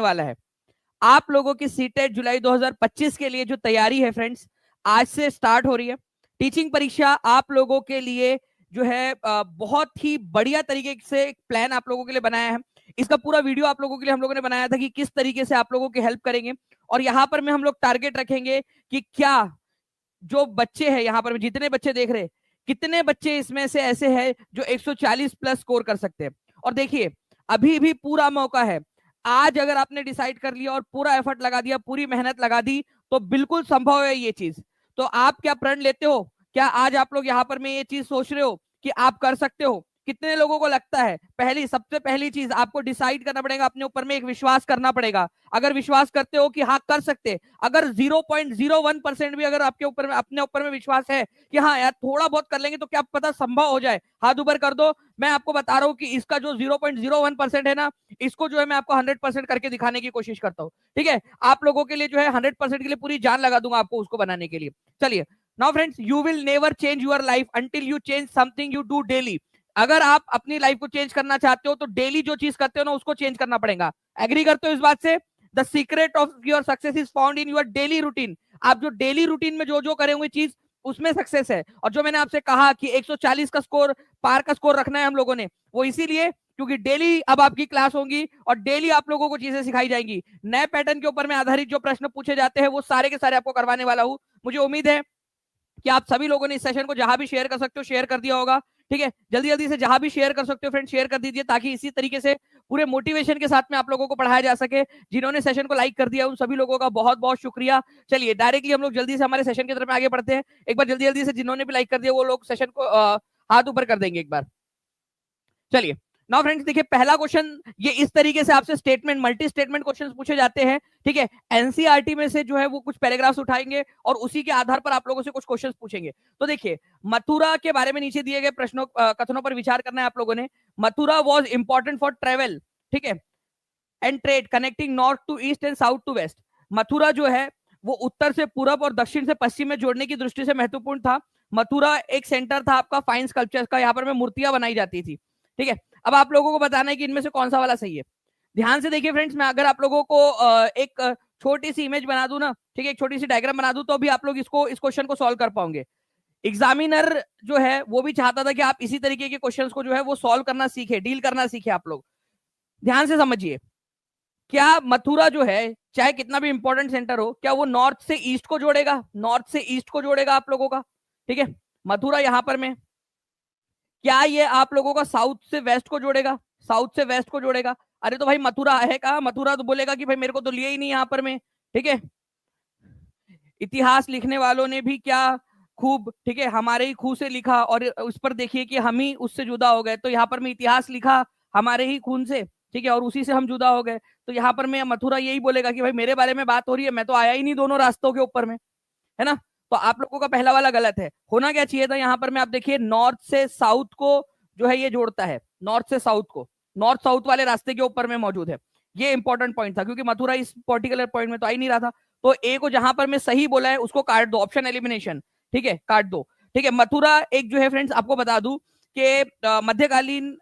वाला है। आप लोगों की सीटेट जुलाई 2025 के लिए जो तैयारी है फ्रेंड्स, आज से स्टार्ट हो रही है। टीचिंग परीक्षा आप लोगों के लिए जो है बहुत ही बढ़िया तरीके से एक प्लान आप लोगों के लिए बनाया है। इसका पूरा वीडियो आप लोगों के लिए हम लोगों ने बनाया था कि किस तरीके से आप लोगों की हेल्प करेंगे। और यहाँ पर में हम लोग टारगेट रखेंगे कि क्या जो बच्चे हैं, यहाँ पर जितने बच्चे देख रहे हैं, कितने बच्चे इसमें से ऐसे हैं जो 140 प्लस स्कोर कर सकते हैं। और देखिए अभी भी पूरा मौका है। आज अगर आपने डिसाइड कर लिया और पूरा एफर्ट लगा दिया, पूरी मेहनत लगा दी, तो बिल्कुल संभव है ये चीज। तो आप क्या प्रण लेते हो? क्या आज आप लोग यहाँ पर में ये चीज सोच रहे हो कि आप कर सकते हो? कितने लोगों को लगता है? सबसे पहली चीज आपको डिसाइड करना पड़ेगा, अपने ऊपर में एक विश्वास करना पड़ेगा। अगर विश्वास करते हो कि हाँ कर सकते, अगर 0.01% भी अगर आपके ऊपर में, अपने ऊपर में विश्वास है कि हाँ यार थोड़ा बहुत कर लेंगे, तो क्या पता संभव हो जाए, हाथ ऊपर कर दो। मैं आपको बता रहा हूँ कि इसका जो 0.01% है ना, इसको जो है मैं आपको 100% करके दिखाने की कोशिश करता हूँ। ठीक है, आप लोगों के लिए जो है 100% के लिए पूरी जान लगा दूंगा आपको उसको बनाने के लिए। चलिए, now friends, you will never change your life until you change something you do daily. अगर आप अपनी लाइफ को चेंज करना चाहते हो तो डेली जो चीज करते हो ना, उसको चेंज करना पड़ेगा। एग्री करते हो इस बात से? The secret of your success is found in your daily routine. आप जो डेली रूटीन में जो जो करेंगे चीज, उसमें सक्सेस है। और जो मैंने आपसे कहा कि 140 का स्कोर, पार का स्कोर रखना है हम लोगों ने, वो इसीलिए क्योंकि डेली अब आपकी क्लास होंगी और डेली आप लोगों को चीजें सिखाई जाएंगी। नए पैटर्न के ऊपर में आधारित जो प्रश्न पूछे जाते हैं वो सारे के सारे आपको करवाने वाला हूं। मुझे उम्मीद है कि आप सभी लोगों ने इस सेशन को जहां भी शेयर कर सकते हो शेयर कर दिया होगा। ठीक है, जल्दी जल्दी से जहां भी शेयर कर सकते हो फ्रेंड शेयर कर दीजिए, ताकि इसी तरीके से पूरे मोटिवेशन के साथ में आप लोगों को पढ़ाया जा सके। जिन्होंने सेशन को लाइक कर दिया उन सभी लोगों का बहुत बहुत शुक्रिया। चलिए डायरेक्टली हम लोग जल्दी से हमारे सेशन की तरफ आगे बढ़ते हैं। एक बार जल्दी जल्दी से जिन्होंने भी लाइक कर दिया वो लोग सेशन को हाथ ऊपर कर देंगे एक बार। चलिए नाउ फ्रेंड्स, देखिए पहला क्वेश्चन, ये इस तरीके से आपसे स्टेटमेंट, मल्टी स्टेटमेंट क्वेश्चंस पूछे जाते हैं। ठीक है, एनसीईआरटी में से जो है वो कुछ पैराग्राफ्स उठाएंगे और उसी के आधार पर आप लोगों से कुछ क्वेश्चंस पूछेंगे। तो देखिए, मथुरा के बारे में नीचे दिए गए प्रश्नों कथनों पर विचार करना है आप लोगों ने। Mathura was important for travel, ठीक है, and trade connecting north to east and south to west. Mathura जो है वो उत्तर से पूरब और दक्षिण से पश्चिम में जोड़ने की दृष्टि से महत्वपूर्ण था। मथुरा एक सेंटर था आपका फाइन स्कल्पचर्स का, यहाँ पर में मूर्तियां बनाई जाती थी। ठीक है, अब आप लोगों को बताना है कि इनमें से कौन सा वाला सही है। ध्यान से देखिए फ्रेंड्स, मैं अगर आप लोगों को एक छोटी सी इमेज बना दूं ना, ठीक है, एक छोटी सी डायग्राम बना दूं, तो भी आप लोग इस क्वेश्चन को सॉल्व कर पाओगे। एग्जामिनर जो है वो भी चाहता था कि आप इसी तरीके के क्वेश्चंस को जो है वो सॉल्व करना सीखे, डील करना सीखे आप लोग। ध्यान से समझिए, क्या मथुरा जो है चाहे कितना भी इंपॉर्टेंट सेंटर हो, क्या वो नॉर्थ से ईस्ट को जोड़ेगा? नॉर्थ से ईस्ट को जोड़ेगा आप लोगों का। ठीक है, मथुरा यहां पर में, क्या ये आप लोगों का साउथ से वेस्ट को जोड़ेगा? साउथ से वेस्ट को जोड़ेगा? अरे तो भाई मथुरा है कहा, मथुरा तो बोलेगा कि भाई मेरे को तो लिए ही नहीं यहां पर में। ठीक है, इतिहास लिखने वालों ने भी क्या खूब, ठीक है, हमारे ही खून से लिखा और उस पर देखिए कि हम ही उससे जुदा हो गए। तो यहाँ पर मैं इतिहास लिखा हमारे ही खून से, ठीक है, और उसी से हम जुदा हो गए। तो यहाँ पर मैं मथुरा यही बोलेगा कि भाई मेरे बारे में बात हो रही है, मैं तो आया ही नहीं दोनों रास्तों के ऊपर में, है ना। तो आप लोगों का पहला वाला गलत है। होना क्या चाहिए था यहाँ पर में, आप देखिए नॉर्थ से साउथ को जो है ये जोड़ता है, नॉर्थ से साउथ को, नॉर्थ साउथ वाले रास्ते के ऊपर में मौजूद है। ये इंपॉर्टेंट पॉइंट था क्योंकि मथुरा इस पर्टिकुलर पॉइंट में तो आ ही नहीं रहा था। तो ए को जहां पर मैं सही बोला है उसको काट दो, ऑप्शन एलिमिनेशन, ठीक है, काट दो। ठीक है, मथुरा एक जो है फ्रेंड्स आपको बता दूं कि मध्यकालीन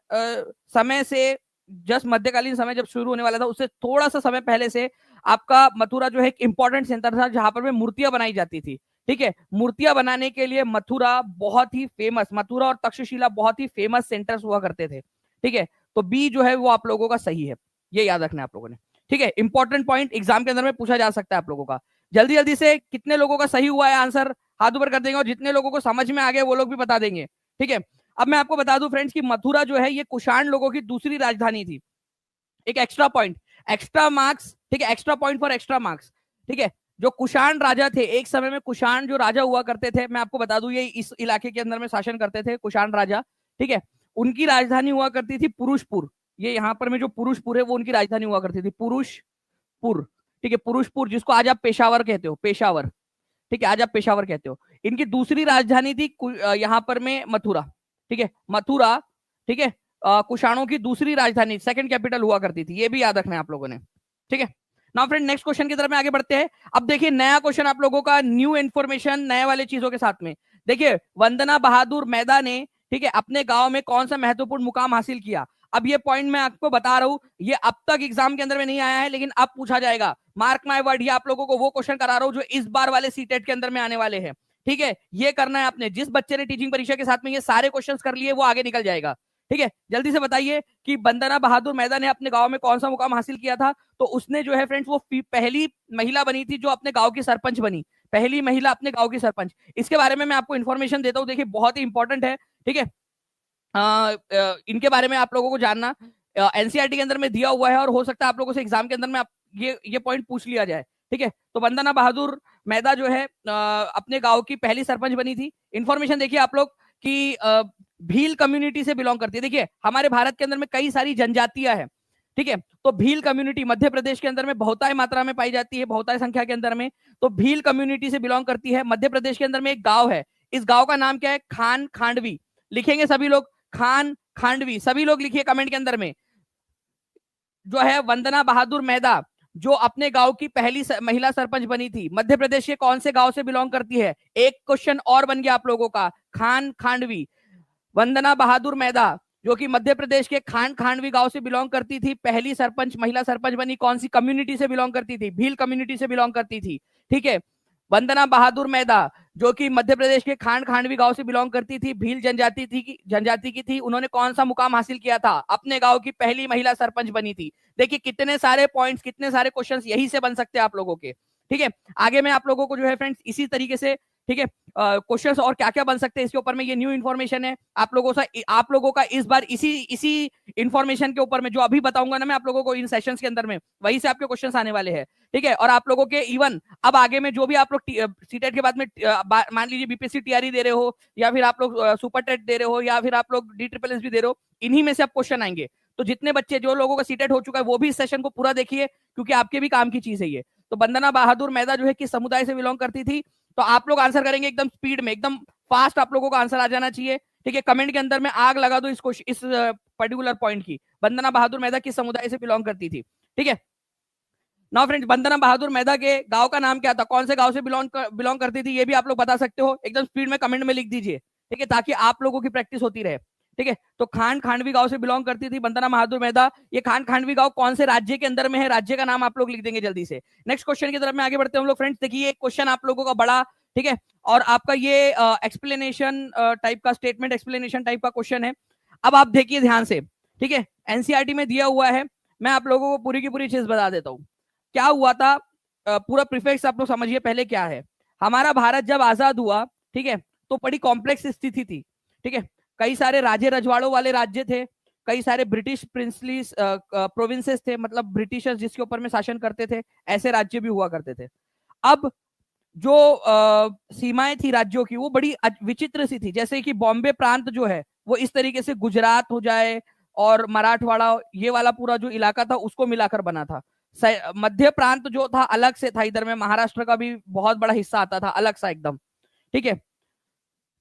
समय से, जस्ट मध्यकालीन समय जब शुरू होने वाला था उससे थोड़ा सा समय पहले से आपका मथुरा जो है एक इंपॉर्टेंट सेंटर था जहां पर में मूर्तियां बनाई जाती थी। ठीक है, मूर्तियां बनाने के लिए मथुरा बहुत ही फेमस, मथुरा और तक्षशिला बहुत ही फेमस सेंटर्स हुआ करते थे। ठीक है, तो बी जो है वो आप लोगों का सही है, ये याद रखना है आप लोगों ने। ठीक है, इंपॉर्टेंट पॉइंट एग्जाम के अंदर में पूछा जा सकता है आप लोगों का। जल्दी जल्दी से कितने लोगों का सही हुआ है आंसर, हाथ ऊपर कर देंगे, और जितने लोगों को समझ में आ गए वो लोग भी बता देंगे। ठीक है, अब मैं आपको बता दूं फ्रेंड्स कि मथुरा जो है ये कुषाण लोगों की दूसरी राजधानी थी। एक एक्स्ट्रा पॉइंट, एक्स्ट्रा मार्क्स, ठीक है, extra point for extra marks. ठीक है, जो कुषाण राजा थे, एक समय में कुषाण जो राजा हुआ करते थे, मैं आपको बता दूं ये इस इलाके के अंदर में शासन करते थे कुषाण राजा। ठीक है, उनकी राजधानी हुआ करती थी पुरुषपुर। ये यहाँ पर में जो पुरुषपुर है वो उनकी राजधानी हुआ करती थी, पुरुषपुर। ठीक है, पुरुषपुर, जिसको आज आप पेशावर कहते हो, पेशावर। ठीक है, आज आप पेशावर कहते हो। इनकी दूसरी राजधानी थी यहाँ पर में मथुरा। ठीक है, मथुरा, ठीक है, कुषाणों की दूसरी राजधानी, सेकंड कैपिटल हुआ करती थी, ये भी याद रखना है आप लोगों ने। ठीक है, नाउ फ्रेंड नेक्स्ट क्वेश्चन की तरफ में आगे बढ़ते हैं। अब देखिए नया क्वेश्चन आप लोगों का, न्यू इन्फॉर्मेशन, नए वाले चीजों के साथ में। देखिए वंदना बहादुर मैदा ने, ठीक है, अपने गांव में कौन सा महत्वपूर्ण मुकाम हासिल किया? अब ये पॉइंट मैं आपको बता रहा हूं, ये अब तक एग्जाम के अंदर में नहीं आया है, लेकिन अब पूछा जाएगा। मार्क माय वर्ड, ये आप लोगों को वो क्वेश्चन करा रहा हूं जो इस बार वाले सीटेट के अंदर में आने वाले हैं। ठीक है, ये करना है आपने। जिस बच्चे ने टीचिंग परीक्षा के साथ में ये सारे क्वेश्चन कर लिए वो आगे निकल जाएगा। ठीक है, जल्दी से बताइए कि वंदना बहादुर मेहता ने अपने गांव में कौन सा मुकाम हासिल किया था। तो उसने जो है फ्रेंड्स, वो पहली महिला बनी थी जो अपने गांव की सरपंच बनी, पहली महिला अपने गांव की सरपंच। इसके बारे में मैं आपको इन्फॉर्मेशन देता हूं, देखिए बहुत ही इंपॉर्टेंट है। ठीक है, इनके बारे में आप लोगों को जानना एनसीईआरटी के अंदर में दिया हुआ है, और हो सकता है आप लोगों से एग्जाम के अंदर में ये पॉइंट पूछ लिया जाए। ठीक है, तो वंदना बहादुर मेहता जो है अपने गांव की पहली सरपंच बनी थी। इंफॉर्मेशन देखिए आप लोग कि भील कम्युनिटी से बिलोंग करती है। देखिए हमारे भारत के अंदर में कई सारी जनजातियां हैं। ठीक है, तो भील कम्युनिटी मध्य प्रदेश के अंदर में बहुतायत मात्रा में पाई जाती है, बहुतायत संख्या के अंदर में। तो भील कम्युनिटी से बिलोंग करती है। मध्य प्रदेश के अंदर में एक गांव है, इस गांव का नाम क्या है? खान खांडवी। लिखेंगे सभी लोग, खान खांडवी, सभी लोग लिखिए कमेंट के अंदर में। जो है वंदना बहादुर मेहता जो अपने गांव की पहली महिला सरपंच बनी थी, मध्य प्रदेश के कौन से गांव से बिलोंग करती है? एक क्वेश्चन और बन गया आप लोगों का, खान खांडवी। वंदना बहादुर मेहता जो कि मध्य प्रदेश के खान खांडवी गांव से बिलोंग करती थी, पहली सरपंच, महिला सरपंच बनी। कौन सी कम्युनिटी से बिलोंग करती थी? भील कम्युनिटी से बिलोंग करती थी। ठीक है, वंदना बहादुर मेहता जो कि मध्य प्रदेश के खान खांडवी गांव से बिलोंग करती थी, भील जनजाति की थी। उन्होंने कौन सा मुकाम हासिल किया था? अपने गांव की पहली महिला सरपंच बनी थी। देखिए कितने सारे पॉइंट्स, कितने सारे क्वेश्चंस यही से बन सकते हैं आप लोगों के। ठीक है, आगे मैं आप लोगों को जो है फ्रेंड्स इसी तरीके से, ठीक है, क्वेश्चंस और क्या क्या बन सकते हैं इसके ऊपर में, ये न्यू इन्फॉर्मेशन है आप लोगों का इस बार इसी इन्फॉर्मेशन के ऊपर में जो अभी बताऊंगा ना मैं आप लोगों को इन सेशंस के अंदर में, वही से आपके क्वेश्चंस आने वाले हैं। ठीक है, और आप लोगों के इवन अब आगे में जो भी आप लोग सीटेट के बाद में मान लीजिए बीपीएससी टीआरई दे रहे हो, या फिर आप लोग सुपर टेट दे रहे हो, या फिर आप लोग DSSS भी दे रहे हो, इन्हीं में से अब क्वेश्चन आएंगे। तो जितने बच्चे, जो लोगों का सीटेट हो चुका है, वो भी इस सेशन को पूरा देखिए, क्योंकि आपके भी काम की चीज है ये। तो वंदना बहादुर मेहता जो है किस समुदाय से बिलोंग करती थी? तो आप लोग आंसर करेंगे एकदम स्पीड में, एकदम फास्ट आप लोगों का आंसर आ जाना चाहिए। ठीक है, कमेंट के अंदर में आग लगा दो इस पर्टिकुलर पॉइंट की, वंदना बहादुर मेहता किस समुदाय से बिलोंग करती थी। ठीक है, नाउ फ्रेंड्स, वंदना बहादुर मेहता के गांव का नाम क्या था? कौन से गांव से बिलोंग करती थी? ये भी आप लोग बता सकते हो, एकदम स्पीड में कमेंट में लिख दीजिए। ठीक है, ताकि आप लोगों की प्रैक्टिस होती रहे। ठीक है, तो खान खांडवी गांव से बिलोंग करती थी वंदना बहादुर मेहता। ये खान खांडवी गांव कौन से राज्य के अंदर में है? राज्य का नाम आप लोग लिख देंगे जल्दी से। नेक्स्ट क्वेश्चन की तरफ में आगे बढ़ते हैं हम लोग फ्रेंड्स। देखिए एक क्वेश्चन आप लोगों का बड़ा, ठीक है, और आपका ये एक्सप्लेनेशन टाइप का, स्टेटमेंट एक्सप्लेनेशन टाइप का क्वेश्चन है। अब आप देखिए ध्यान से। ठीक है, एनसीईआरटी में दिया हुआ है, मैं आप लोगों को पूरी की पूरी चीज बता देता हूँ। क्या हुआ था, पूरा प्रीफिक्स आप लोग समझिए पहले क्या है। हमारा भारत जब आजाद हुआ, ठीक है, तो बड़ी कॉम्प्लेक्स स्थिति थी। ठीक है, कई सारे राज्य रजवाड़ों वाले राज्य थे, कई सारे ब्रिटिश प्रिंसली प्रोविंसेस थे, मतलब ब्रिटिशर्स जिसके ऊपर में शासन करते थे, ऐसे राज्य भी हुआ करते थे। अब जो सीमाएं थी राज्यों की, वो बड़ी विचित्र सी थी। जैसे कि बॉम्बे प्रांत जो है वो इस तरीके से गुजरात हो जाए, और मराठवाड़ा, ये वाला पूरा जो इलाका था उसको मिलाकर बना था। मध्य प्रांत जो था अलग से था, इधर में महाराष्ट्र का भी बहुत बड़ा हिस्सा आता था, अलग सा एकदम। ठीक है,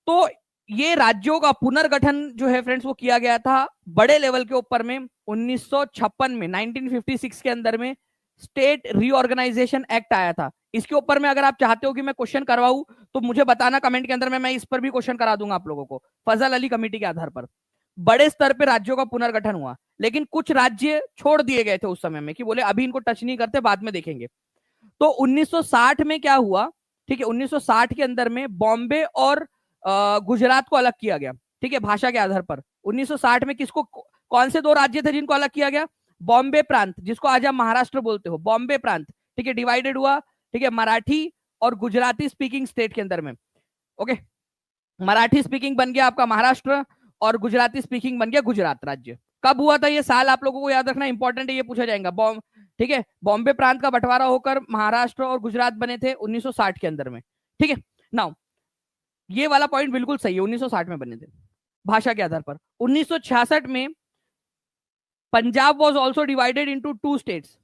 तो ये राज्यों का पुनर्गठन जो है फ्रेंड्स वो किया गया था बड़े लेवल के ऊपर में 1956 में, 1956 के अंदर में स्टेट रीऑर्गेनाइजेशन एक्ट आया था। इसके ऊपर में अगर आप चाहते हो कि मैं क्वेश्चन करवाऊं तो मुझे बताना कमेंट के अंदर में, मैं इस पर भी क्वेश्चन करा दूंगा आप लोगों को, फजल अली कमेटी के आधार पर। बड़े स्तर पे राज्यों का पुनर्गठन हुआ, लेकिन कुछ राज्य छोड़ दिए गए थे उस समय में, कि बोले अभी इनको टच नहीं करते, बाद में देखेंगे। तो 1960 में क्या हुआ? ठीक है, 1960 के अंदर में बॉम्बे और गुजरात को अलग किया गया। ठीक है, भाषा के आधार पर 1960 में किसको, कौन से दो राज्य थे जिनको अलग किया गया? बॉम्बे प्रांत, जिसको आज आप महाराष्ट्र बोलते हो, बॉम्बे प्रांत, ठीक है, डिवाइडेड हुआ। ठीक है, मराठी और गुजराती स्पीकिंग स्टेट के अंदर में। ओके, मराठी स्पीकिंग बन गया आपका महाराष्ट्र, और गुजराती स्पीकिंग बन गया गुजरात राज्य। कब हुआ था ये साल आप लोगों को याद रखना, इंपॉर्टेंट है, ये पूछा जाएगा। ठीक है, बॉम्बे प्रांत का बंटवारा होकर महाराष्ट्र और गुजरात बने थे 1960 के अंदर में। ठीक है, नाउ ये वाला पॉइंट बिल्कुल सही है, 1960 में बने थे भाषा के आधार पर। 1966 में Punjab was also divided into 2 states.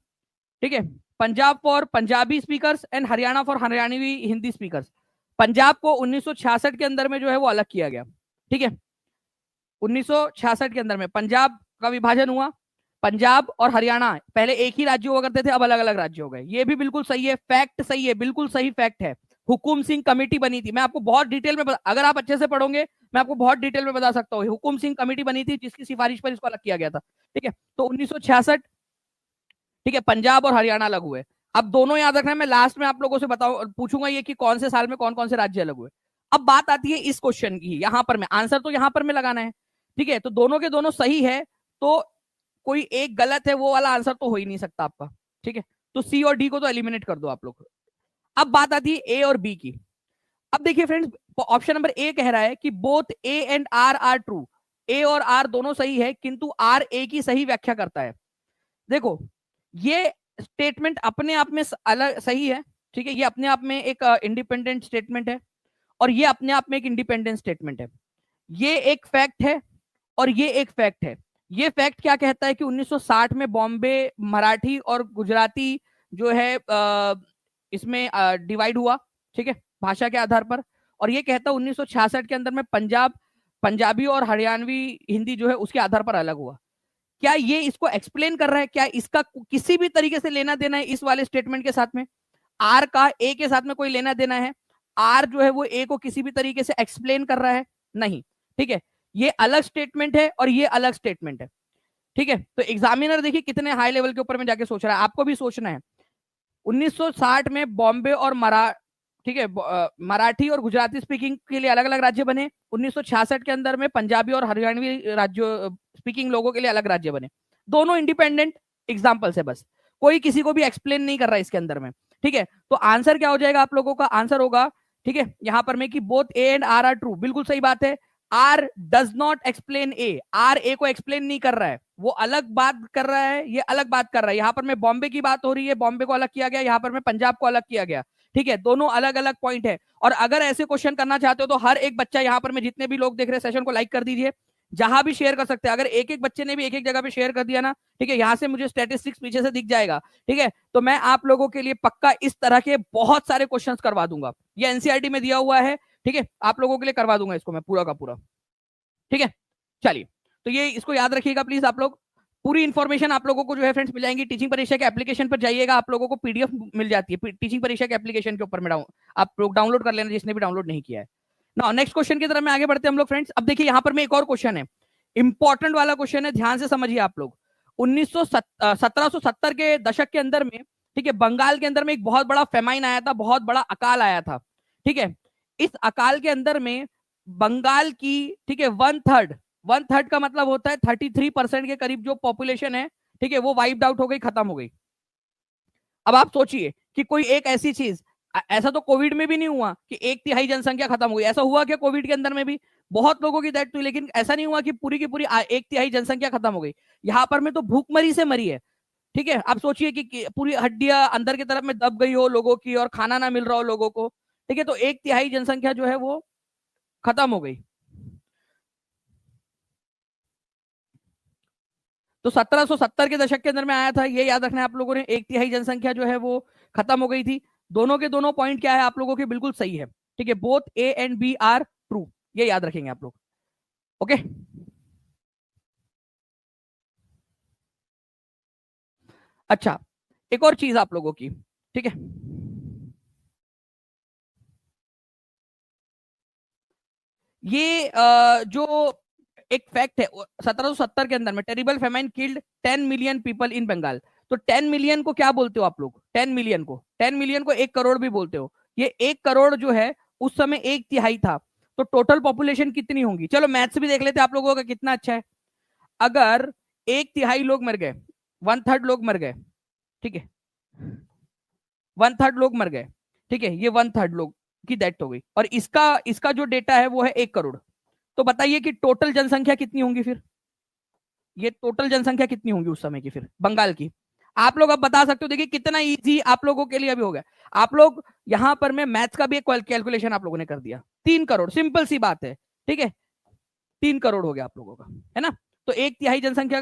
ठीक है, Punjab for Punjabi speakers and Haryana for Haryanvi Hindi speakers. Punjab को 1966 के अंदर में जो है वो अलग किया गया। ठीक है, 1966 के अंदर में पंजाब का विभाजन हुआ। पंजाब और हरियाणा पहले एक ही राज्य हुआ करते थे, अब अलग अलग राज्य हो गए। ये भी बिल्कुल सही है, फैक्ट सही है, बिल्कुल सही फैक्ट है। हुकुम सिंह कमेटी बनी थी। मैं आपको बहुत डिटेल में अगर आप अच्छे से पढ़ोगे मैं आपको बहुत डिटेल में बता सकता हूँ। हुकुम सिंह कमेटी बनी थी जिसकी सिफारिश पर इसको अलग किया गया था। ठीक है, तो 1966, ठीक है, पंजाब और हरियाणा अलग हुए। अब दोनों याद रखना, मैं लास्ट में आप लोगों से बताऊं पूछूंगा ये कि कौन से साल में कौन कौन से राज्य अलग हुए। अब बात आती है इस क्वेश्चन की, यहां पर मैं आंसर तो यहां पर मैं लगाना है। ठीक है, तो दोनों के दोनों सही है, तो कोई एक गलत है, वो वाला आंसर तो हो ही नहीं सकता आपका। ठीक है, तो सी और डी को तो एलिमिनेट कर दो आप लोग। अब बात आती है ए और बी की। अब देखिए फ्रेंड्स, ऑप्शन नंबर ए कह रहा है कि both A and R are true. A और आर दोनों सही है, किंतु आर ए की सही व्याख्या करता है। देखो, ये स्टेटमेंट अपने आप में अलग सही है। ठीक है, ये अपने आप में एक इंडिपेंडेंट स्टेटमेंट है, और ये अपने आप में एक इंडिपेंडेंट स्टेटमेंट है। ये एक फैक्ट है और ये एक फैक्ट है। ये फैक्ट क्या कहता है कि 1960 में बॉम्बे मराठी और गुजराती जो है इसमें डिवाइड हुआ। ठीक है, भाषा के आधार पर। और ये कहता है 1966 के अंदर में पंजाबी और हरियाणवी हिंदी जो है उसके आधार पर अलग हुआ। क्या ये इसको एक्सप्लेन कर रहा है? क्या इसका किसी भी तरीके से लेना देना है इस वाले स्टेटमेंट के साथ में? आर का ए के साथ में कोई लेना देना है? आर जो है वो ए को किसी भी तरीके से एक्सप्लेन कर रहा है? नहीं। ठीक है, ये अलग स्टेटमेंट है और ये अलग स्टेटमेंट है। ठीक है, तो एग्जामिनर देखिए कितने हाई लेवल के ऊपर में जाके सोच रहा है, आपको भी सोचना है। 1960 में बॉम्बे और ठीक है, मराठी और गुजराती स्पीकिंग के लिए अलग अलग राज्य बने। 1966 के अंदर में पंजाबी और हरियाणवी राज्य स्पीकिंग लोगों के लिए अलग राज्य बने। दोनों इंडिपेंडेंट एग्जाम्पल्स है, बस कोई किसी को भी एक्सप्लेन नहीं कर रहा है इसके अंदर में। ठीक है, तो आंसर क्या हो जाएगा आप लोगों का? आंसर होगा, ठीक है, यहां पर में कि both A and R are true. बिल्कुल सही बात है। R does not explain A. R A को एक्सप्लेन नहीं कर रहा है, वो अलग बात कर रहा है, ये अलग बात कर रहा है। यहां पर में बॉम्बे की बात हो रही है, बॉम्बे को अलग किया गया, यहां पर में पंजाब को अलग किया गया। ठीक है, दोनों अलग अलग पॉइंट है। और अगर ऐसे क्वेश्चन करना चाहते हो तो हर एक बच्चा यहां पर में, जितने भी लोग देख रहे हैं सेशन को लाइक कर दीजिए, जहां भी शेयर कर सकते हैं। अगर एक एक बच्चे ने भी एक एक जगह पे शेयर कर दिया ना, ठीक है, यहां से मुझे स्टैटिस्टिक्स पीछे से दिख जाएगा। ठीक है, तो मैं आप लोगों के लिए पक्का इस तरह के बहुत सारे क्वेश्चंस करवा दूंगा। ये एनसीईआरटी में दिया हुआ है। ठीक है, आप लोगों के लिए करवा दूंगा इसको मैं पूरा का पूरा। ठीक है, चलिए, तो ये इसको याद रखिएगा प्लीज आप लोग। पूरी इन्फॉर्मेशन आप लोगों को जो है फ्रेंड्स मिल जाएंगी। टीचिंग परीक्षा के एप्लीकेशन पर जाइएगा, आप लोगों को पीडीएफ मिल जाती है टीचिंग परीक्षा के एप्लीकेशन के ऊपर में। आप लोग डाउनलोड कर लेना जिसने भी डाउनलोड नहीं किया है ना। नेक्स्ट क्वेश्चन की तरफ में आगे बढ़ते हैं हम लोग फ्रेंड्स। अब देखिए, यहां पर में एक और क्वेश्चन है, इंपॉर्टेंट वाला क्वेश्चन है, ध्यान से समझिए आप लोग। 1770 के दशक के अंदर में, ठीक है, बंगाल के अंदर में एक बहुत बड़ा फेमाइन आया था, बहुत बड़ा अकाल आया था। ठीक है, इस अकाल के अंदर में बंगाल की, ठीक है, वन थर्ड का मतलब होता है 33% के करीब जो पॉपुलेशन है, ठीक है, वो वाइप्ड आउट हो गई, खत्म हो गई। अब आप सोचिए कि कोई एक ऐसी चीज, ऐसा तो कोविड में भी नहीं हुआ कि 1/3 जनसंख्या खत्म हुई। ऐसा हुआ क्या कोविड के अंदर में भी? बहुत लोगों की डेथ हुई, लेकिन ऐसा नहीं हुआ कि पूरी की पूरी 1/3 जनसंख्या खत्म हो गई। यहां पर में तो भूखमरी से मरी है। ठीक है, आप सोचिए कि पूरी हड्डियां अंदर की तरफ में दब गई हो लोगों की, और खाना ना मिल रहा हो लोगों को। ठीक है, तो 1/3 जनसंख्या जो है वो खत्म हो गई। तो 1770 के दशक के अंदर में आया था, ये याद रखना है आप लोगों ने। 1/3 जनसंख्या जो है वो खत्म हो गई थी। दोनों के दोनों पॉइंट क्या है आप लोगों के? बिल्कुल सही है। ठीक है, both A and B are true, ये याद रखेंगे आप लोग। ओके, अच्छा, एक और चीज आप लोगों की, ठीक है, ये जो एक फैक्ट है, 1770 के अंदर में terrible famine killed 10 million people in Bengal. तो 10 मिलियन को क्या बोलते हो आप लोग? 10 मिलियन को 1 करोड़ भी बोलते हो। ये 1 करोड़ जो है उस समय 1/3 था। तो टोटल पॉपुलेशन कितनी होंगी? चलो मैथ्स भी देख लेते हैं आप लोगों का कितना अच्छा है। अगर 1/3 लोग मर गए, 1/3 लोग मर गए, ठीक है, 1/3 लोग मर गए, ठीक है, ये 1/3 लोग की डेथ हो गई, और इसका इसका जो डेटा है वो है 1 करोड़। तो बताइए कि टोटल जनसंख्या कितनी होंगी फिर? ये टोटल जनसंख्या कितनी होंगी उस समय की फिर बंगाल की? आप लोग अब बता सकते हो। देखिए कितना इजी आप लोगों के लिए अभी हो गया। आप लोग यहां पर मैं मैथ्स का भी एक कैलकुलेशन आप लोगों ने कर दिया। 3 करोड़, सिंपल सी बात है। ठीक है, 3 करोड़ हो गया आप लोगों का, है ना। तो 1/3 जनसंख्या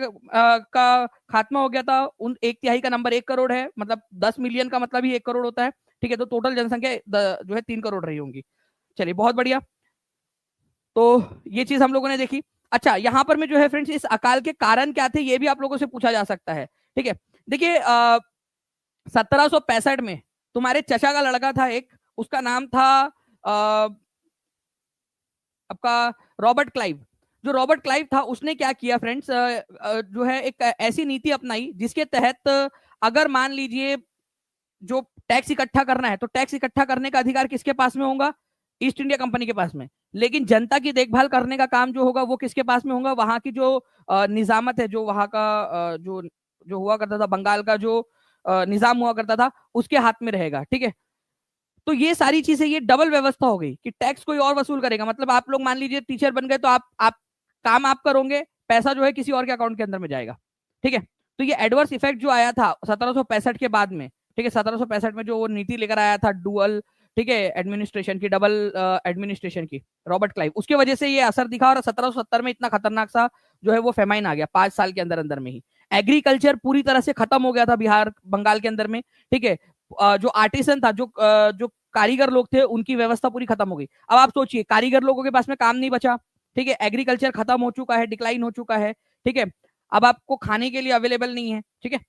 का खात्मा हो गया था। उन 1/3 का नंबर 1 करोड़ है, मतलब 10 मिलियन का मतलब ही 1 करोड़ होता है। ठीक है, तो टोटल जनसंख्या जो है 3 करोड़ रही होंगी। चलिए, बहुत बढ़िया। तो ये चीज हम लोगों ने देखी। अच्छा, यहां पर में जो है फ्रेंड्स, इस अकाल के कारण क्या थे ये भी आप लोगों से पूछा जा सकता है। ठीक है, देखिए 1765 में तुम्हारे चचा का लड़का था एक, उसका नाम था आपका रॉबर्ट क्लाइव। जो रॉबर्ट क्लाइव था उसने क्या किया फ्रेंड्स, जो है एक ऐसी नीति अपनाई जिसके तहत अगर मान लीजिए जो टैक्स इकट्ठा करना है तो टैक्स इकट्ठा करने का अधिकार किसके पास में होगा, ईस्ट इंडिया कंपनी के पास में। लेकिन जनता की देखभाल करने का काम जो होगा वो किसके पास में होगा, वहां की जो निजामत है, जो वहां का जो जो हुआ करता था, बंगाल का जो निजाम हुआ करता था उसके हाथ में रहेगा। ठीक है, तो ये सारी चीजें, ये डबल व्यवस्था हो गई कि टैक्स कोई और वसूल करेगा। मतलब आप लोग मान लीजिए टीचर बन गए तो आप काम आप करोगे, पैसा जो है किसी और के अकाउंट के अंदर में जाएगा। ठीक है, तो ये एडवर्स इफेक्ट जो आया था 1765 के बाद में, ठीक है, 1765 में जो वो नीति लेकर आया था डुअल, ठीक है, एडमिनिस्ट्रेशन की, डबल एडमिनिस्ट्रेशन की, रॉबर्ट क्लाइव, उसके वजह से ये असर दिखा और 1770 में इतना खतरनाक सा जो है वो फेमाइन आ गया 5 साल के अंदर अंदर में ही। एग्रीकल्चर पूरी तरह से खत्म हो गया था बिहार बंगाल के अंदर में। ठीक है, जो आर्टिसन था, जो कारीगर लोग थे, उनकी व्यवस्था पूरी खत्म हो गई। अब आप सोचिए, कारीगर लोगों के पास में काम नहीं बचा। ठीक है, एग्रीकल्चर खत्म हो चुका है, डिक्लाइन हो चुका है। ठीक है, अब आपको खाने के लिए अवेलेबल नहीं है। ठीक है,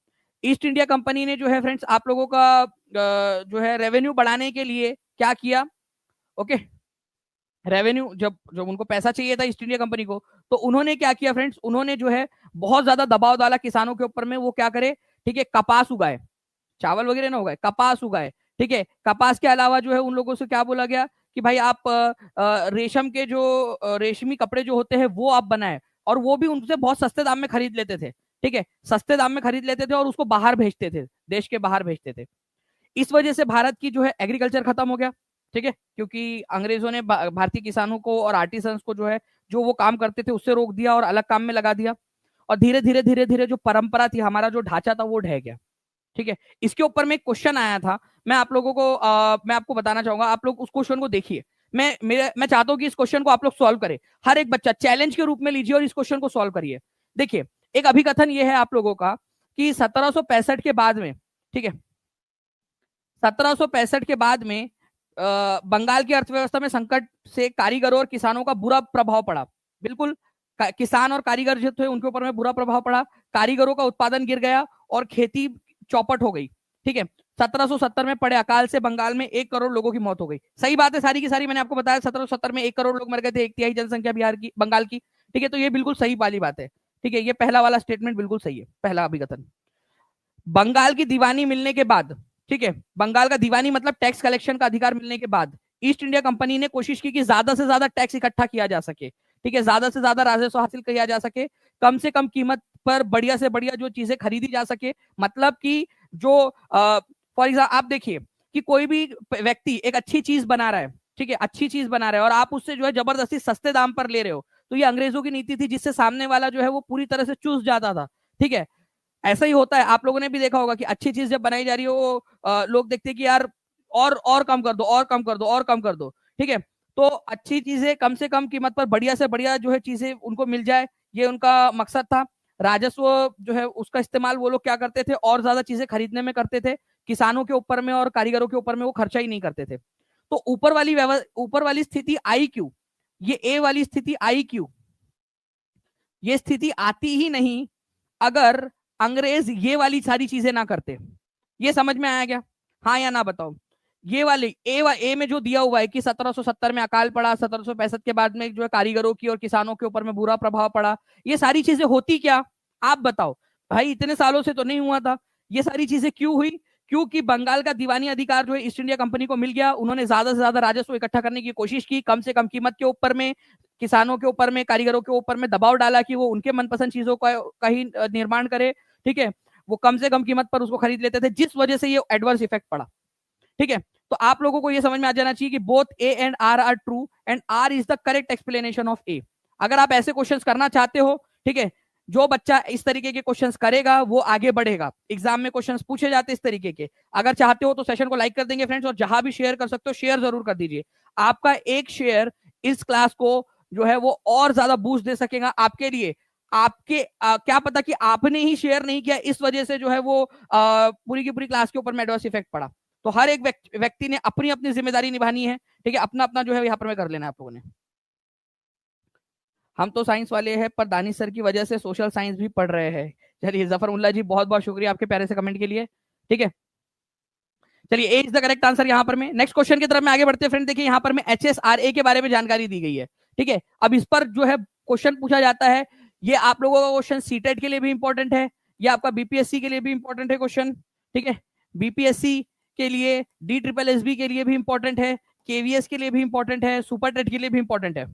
ईस्ट इंडिया कंपनी ने जो है फ्रेंड्स आप लोगों का जो है रेवेन्यू बढ़ाने के लिए क्या किया, ओके, रेवेन्यू जब जब उनको पैसा चाहिए था ईस्ट इंडिया कंपनी को, तो उन्होंने क्या किया फ्रेंड्स, उन्होंने जो है बहुत ज्यादा दबाव डाला किसानों के ऊपर में। वो क्या करे, ठीक है, कपास उगाए, चावल वगैरह ना उगाए, कपास उगाए। ठीक है, कपास के अलावा जो है उन लोगों से क्या बोला गया कि भाई आप रेशम के जो रेशमी कपड़े जो होते हैं वो आप बनाए, और वो भी उनसे बहुत सस्ते दाम में खरीद लेते थे। ठीक है, सस्ते दाम में खरीद लेते थे और उसको बाहर भेजते थे, देश के बाहर भेजते थे। इस वजह से भारत की जो है एग्रीकल्चर खत्म हो गया। ठीक है, क्योंकि अंग्रेजों ने भारतीय किसानों को और आर्टिसंस को जो है, जो वो काम करते थे उससे रोक दिया और अलग काम में लगा दिया। और धीरे धीरे धीरे धीरे जो परंपरा थी, हमारा जो ढांचा था वो ढह गया। ठीक है, इसके ऊपर में एक क्वेश्चन आया था, मैं आप लोगों को मैं आपको बताना चाहूंगा, आप लोग उस क्वेश्चन को देखिए। मैं चाहता हूं कि इस क्वेश्चन को आप लोग सॉल्व करें, हर एक बच्चा चैलेंज के रूप में लीजिए और इस क्वेश्चन को सॉल्व करिए। देखिए, एक अभिकथन ये है आप लोगों का कि 1765 के बाद में, ठीक है, 1765 के बाद में बंगाल की अर्थव्यवस्था में संकट से कारीगरों और किसानों का बुरा प्रभाव पड़ा। बिल्कुल, किसान और कारीगर जो थे उनके ऊपर में बुरा प्रभाव पड़ा। कारीगरों का उत्पादन गिर गया और खेती चौपट हो गई। ठीक है, 1770 में पड़े अकाल से बंगाल में 1 करोड़ लोगों की मौत हो गई। सही बात है, सारी की सारी मैंने आपको बताया, 1770 में 1 करोड़ लोग मर गए थे, 1/3 जनसंख्या बिहार की, बंगाल की। ठीक है, तो ये बिल्कुल सही वाली बात है। ठीक है, ये पहला वाला स्टेटमेंट बिल्कुल सही है, पहला अभिकथन। बंगाल की दीवानी मिलने के बाद, ठीक है, बंगाल का दीवानी मतलब टैक्स कलेक्शन का अधिकार मिलने के बाद ईस्ट इंडिया कंपनी ने कोशिश की कि ज्यादा से ज्यादा टैक्स इकट्ठा किया जा सके। ठीक है, ज्यादा से ज्यादा राजस्व हासिल किया जा सके, कम से कम कीमत पर बढ़िया से बढ़िया जो चीजें खरीदी जा सके। मतलब कि जो फॉर एग्जाम्पल आप देखिए कि कोई भी व्यक्ति एक अच्छी चीज बना रहा है, ठीक है, अच्छी चीज बना रहा है और आप उससे जो है जबरदस्ती सस्ते दाम पर ले रहे हो, तो ये अंग्रेजों की नीति थी जिससे सामने वाला जो है वो पूरी तरह से चूस जाता था। ठीक है, ऐसा ही होता है, आप लोगों ने भी देखा होगा कि अच्छी चीज जब बनाई जा रही हो, लोग देखते हैं कि यार और कम कर दो, और कम कर दो, और कम कर दो। ठीक है, तो अच्छी चीजें कम से कम कीमत पर बढ़िया से बढ़िया जो है चीजें उनको मिल जाए, ये उनका मकसद था। राजस्व जो है उसका इस्तेमाल वो लोग क्या करते थे, और ज्यादा चीजें खरीदने में करते थे, किसानों के ऊपर में और कारीगरों के ऊपर में वो खर्चा ही नहीं करते थे। तो ऊपर वाली स्थिति आई क्यों, ये ए वाली स्थिति आई क्यों, ये स्थिति आती ही नहीं अगर अंग्रेज ये वाली सारी चीजें ना करते। ये समझ में आया क्या, हाँ या ना बताओ। ये वाले ए में जो दिया हुआ है कि 1770 में अकाल पड़ा, 1765 के बाद में जो है कारीगरों की और किसानों के ऊपर में बुरा प्रभाव पड़ा, ये सारी चीजें होती क्या, आप बताओ। भाई इतने सालों से तो नहीं हुआ था, ये सारी चीजें क्यों हुई, क्योंकि बंगाल का दीवानी अधिकार जो है ईस्ट इंडिया कंपनी को मिल गया। उन्होंने ज्यादा से ज्यादा राजस्व इकट्ठा करने की कोशिश की, कम से कम कीमत के ऊपर में किसानों के ऊपर में, कारीगरों के ऊपर में दबाव डाला कि वो उनके मनपसंद चीजों का ही निर्माण करे। ठीक है, वो कम से कम कीमत पर उसको खरीद लेते थे, जिस वजह से ये एडवर्स इफेक्ट पड़ा। ठीक है, तो आप लोगों को ये समझ में आ जाना चाहिए कि both A and R are true and R is the correct explanation of A. अगर आप ऐसे क्वेश्चंस करना चाहते हो, ठीक है, जो बच्चा इस तरीके के क्वेश्चंस करेगा वो आगे बढ़ेगा। एग्जाम में क्वेश्चंस पूछे जाते हैं इस तरीके के। अगर चाहते हो तो सेशन को लाइक कर देंगे फ्रेंड्स, और जहां भी शेयर कर सकते हो शेयर जरूर कर दीजिए। आपका एक शेयर इस क्लास को जो है वो और ज्यादा बूस्ट दे सकेगा आपके लिए। आपके क्या पता कि आपने ही शेयर नहीं किया, इस वजह से जो है वो पूरी की पूरी क्लास के ऊपर में एडवर्स इफेक्ट पड़ा। तो हर एक व्यक्ति ने अपनी अपनी जिम्मेदारी निभानी है। ठीक है, अपना अपना जो है यहाँ पर में कर लेना है आप लोगों ने। हम तो साइंस वाले हैं पर दानिश सर की वजह से सोशल साइंस भी पढ़ रहे हैं। चलिए जफर उल्ला जी, बहुत बहुत शुक्रिया आपके प्यारे से कमेंट के लिए। ठीक है, चलिए ए इज द करेक्ट आंसर यहाँ पर में। नेक्स्ट क्वेश्चन की तरफ में आगे बढ़ते हैं फ्रेंड। देखिए यहाँ पर में HSRA के बारे में जानकारी दी गई है, ठीक है। अब इस पर जो है क्वेश्चन पूछा जाता है, ये आप लोगों का क्वेश्चन सीटेट के लिए भी इंपॉर्टेंट है, ये आपका बीपीएससी के लिए भी इंपॉर्टेंट है क्वेश्चन, ठीक है। बीपीएससी के लिए, DSSB के लिए भी इंपॉर्टेंट है, केवीएस के लिए भी इंपॉर्टेंट है, सुपर टेट के लिए भी इंपॉर्टेंट है।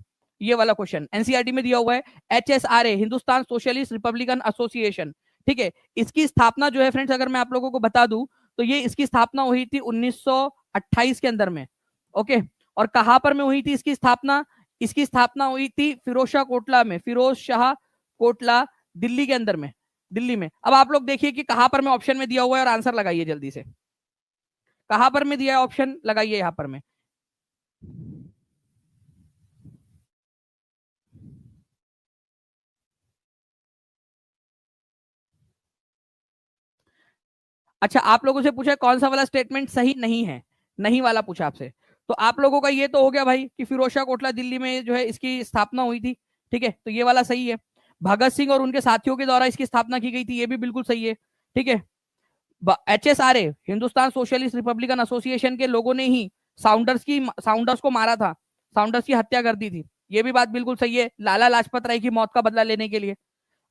ये वाला क्वेश्चन एनसीईआरटी में दिया हुआ है। HSRA Hindustan socialist Republican association, ठीक है। इसकी स्थापना जो है फ्रेंड्स, अगर मैं आप लोगों को बता दूं तो ये इसकी स्थापना हुई थी 1928 के अंदर में, ओके। और कहां पर में हुई थी इसकी स्थापना? इसकी स्थापना हुई थी फिरोज शाह कोटला में, फिरोज शाह कोटला, दिल्ली के अंदर में, दिल्ली में। अब आप लोग देखिए कि कहां पर में ऑप्शन में दिया हुआ है और आंसर लगाइए जल्दी से। कहां पर में दिया है ऑप्शन, लगाइए यहां पर में। अच्छा, आप लोगों से पूछा कौन सा वाला स्टेटमेंट सही नहीं है, नहीं वाला पूछा आपसे। तो आप लोगों का ये तो हो गया भाई कि फिरोज शाह कोटला दिल्ली में जो है इसकी स्थापना हुई थी, ठीक है, तो ये वाला सही है। भगत सिंह और उनके साथियों के द्वारा इसकी स्थापना की गई थी, ये भी बिल्कुल सही है, ठीक है। HSRA Hindustan socialist Republican association के लोगों ने ही साउंडर्स को मारा था, साउंडर्स की हत्या कर दी थी, ये भी बात बिल्कुल सही है, लाला लाजपत राय की मौत का बदला लेने के लिए।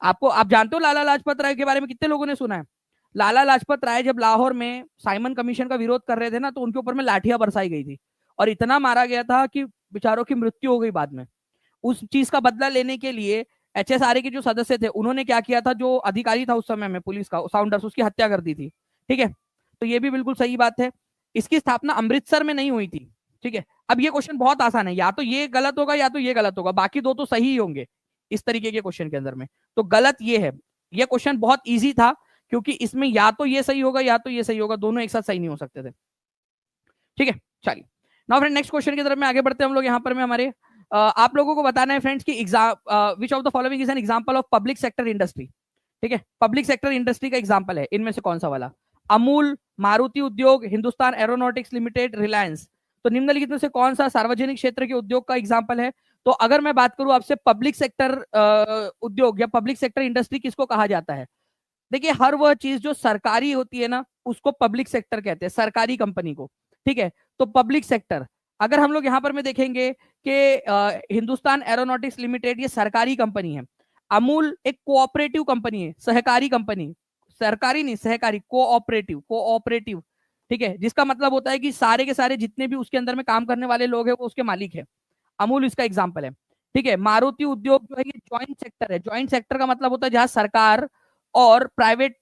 आप जानते हो लाला लाजपत राय के बारे में कितने लोगों ने सुना है? लाला लाजपत राय जब लाहौर में साइमन कमीशन का विरोध कर रहे थे ना, तो उनके ऊपर में लाठियां बरसाई गई थी और इतना मारा गया था कि बेचारों की मृत्यु हो गई बाद में। उस चीज का बदला लेने के लिए HSRA के जो सदस्य थे उन्होंने क्या किया था, जो अधिकारी था उस समय में पुलिस का, साउंडर्स, उसकी हत्या कर दी थी, ठीक है। तो ये भी बिल्कुल सही बात है। इसकी स्थापना अमृतसर में नहीं हुई थी, ठीक है। अब ये क्वेश्चन बहुत आसान है, या तो ये गलत होगा या तो ये गलत होगा, बाकी दो तो सही ही होंगे इस तरीके के क्वेश्चन के अंदर में। तो गलत ये है, ये क्वेश्चन बहुत ईजी था क्योंकि इसमें या तो ये सही होगा या तो ये सही होगा, दोनों एक साथ सही नहीं हो सकते थे, ठीक है। चलिए नाउ फ्रेंड नेक्स्ट क्वेश्चन की तरफ में आगे बढ़ते हैं हम लोग। यहाँ पर में हमारे आप लोगों को बताना है फ्रेंड्स कि exam which of the following is an example of public sector industry, ठीक है। पब्लिक सेक्टर इंडस्ट्री का एग्जांपल है, इनमें से कौन सा वाला? अमूल, मारुति उद्योग, हिंदुस्तान एरोनॉटिक्स लिमिटेड, रिलायंस। तो निम्नलिखित में से कौन सा सार्वजनिक क्षेत्र के उद्योग का एग्जांपल है? तो अगर मैं बात करूं आपसे पब्लिक सेक्टर उद्योग या पब्लिक सेक्टर इंडस्ट्री किसको कहा जाता है? देखिए हर वह चीज जो सरकारी होती है ना, उसको पब्लिक सेक्टर कहते हैं, सरकारी कंपनी को, ठीक है। तो पब्लिक सेक्टर, अगर हम लोग यहां पर में देखेंगे कि हिंदुस्तान एरोनॉटिक्स लिमिटेड ये सरकारी कंपनी है, अमूल एक कोऑपरेटिव कंपनी है, सहकारी कंपनी, सरकारी नहीं सहकारी, कोऑपरेटिव, कोऑपरेटिव, ठीक है, जिसका मतलब होता है कि सारे के सारे जितने भी उसके अंदर में काम करने वाले लोग हैं वो उसके मालिक है। अमूल इसका एग्जाम्पल है, ठीक है। मारुति उद्योग जो है ये ज्वाइंट सेक्टर है, ज्वाइंट सेक्टर का मतलब होता है जहां सरकार और प्राइवेट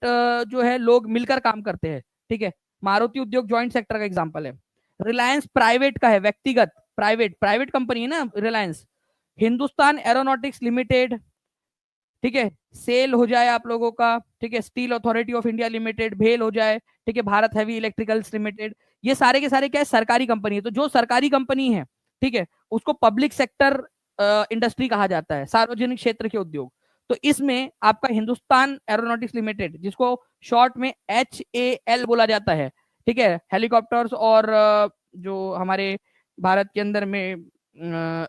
जो है लोग मिलकर काम करते हैं, ठीक है। मारुति उद्योग ज्वाइंट सेक्टर का एग्जांपल है। रिलायंस प्राइवेट का है, व्यक्तिगत, प्राइवेट प्राइवेट कंपनी है ना रिलायंस। हिंदुस्तान एरोनॉटिक्स लिमिटेड, ठीक है, सेल हो जाए आप लोगों का, ठीक है, steel authority of India limited, भेल हो जाए, ठीक है, भारत हैवी इलेक्ट्रिकल्स लिमिटेड, ये सारे के सारे क्या है, सरकारी कंपनी है। तो जो सरकारी कंपनी है, ठीक है, उसको पब्लिक सेक्टर इंडस्ट्री कहा जाता है, सार्वजनिक क्षेत्र के उद्योग। तो इसमें आपका हिंदुस्तान एरोनॉटिक्स लिमिटेड, जिसको शॉर्ट में HAL बोला जाता है, ठीक है, हेलीकॉप्टर्स और जो हमारे भारत के अंदर में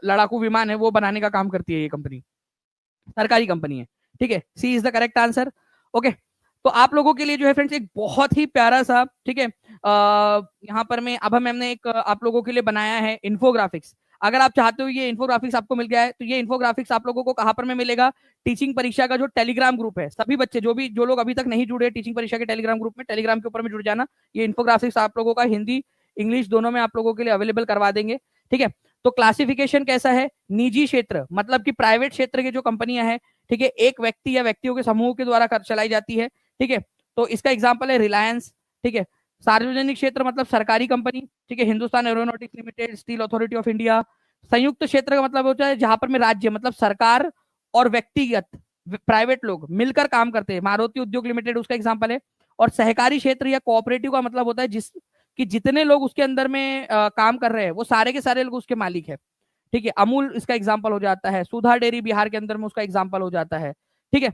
लड़ाकू विमान है वो बनाने का काम करती है ये कंपनी, सरकारी कंपनी है, ठीक है। C is the correct answer, okay. तो आप लोगों के लिए जो है फ्रेंड्स एक बहुत ही प्यारा सा, ठीक है, यहाँ पर मैं अब हमने एक आप लोगों के लिए बनाया है इन्फोग्राफिक्स। अगर आप चाहते हो ये इन्फोग्राफिक्स आपको मिल गया है, तो ये इन्फोग्राफिक्स आप लोगों को कहां पर में मिलेगा? टीचिंग परीक्षा का जो टेलीग्राम ग्रुप है, सभी बच्चे जो लोग अभी तक नहीं जुड़े टीचिंग परीक्षा के टेलीग्राम ग्रुप में, टेलीग्राम के ऊपर में जुड़ जाना। ये इन्फोग्राफिक्स आप लोगों का हिंदी इंग्लिश दोनों में आप लोगों के लिए अवेलेबल करवा देंगे, ठीक है। तो क्लासिफिकेशन कैसा है? निजी क्षेत्र मतलब कि प्राइवेट क्षेत्र की जो कंपनियां हैं, ठीक है, एक व्यक्ति या व्यक्तियों के समूह के द्वारा चलाई जाती है, ठीक है। तो इसका एग्जांपल है रिलायंस, ठीक है। सार्वजनिक क्षेत्र मतलब सरकारी कंपनी, ठीक है, Hindustan aeronautics limited, steel authority of India. संयुक्त क्षेत्र का मतलब होता है जहां पर में राज्य मतलब सरकार और व्यक्तिगत प्राइवेट लोग मिलकर काम करते हैं, मारुति उद्योग लिमिटेड उसका एग्जांपल है। और सहकारी क्षेत्र या कोऑपरेटिव का मतलब होता है कि जितने लोग उसके अंदर में काम कर रहे हैं वो सारे के सारे लोग उसके मालिक है, ठीक है। अमूल इसका एग्जाम्पल हो जाता है, सुधा डेयरी बिहार के अंदर में उसका एग्जाम्पल हो जाता है, ठीक है।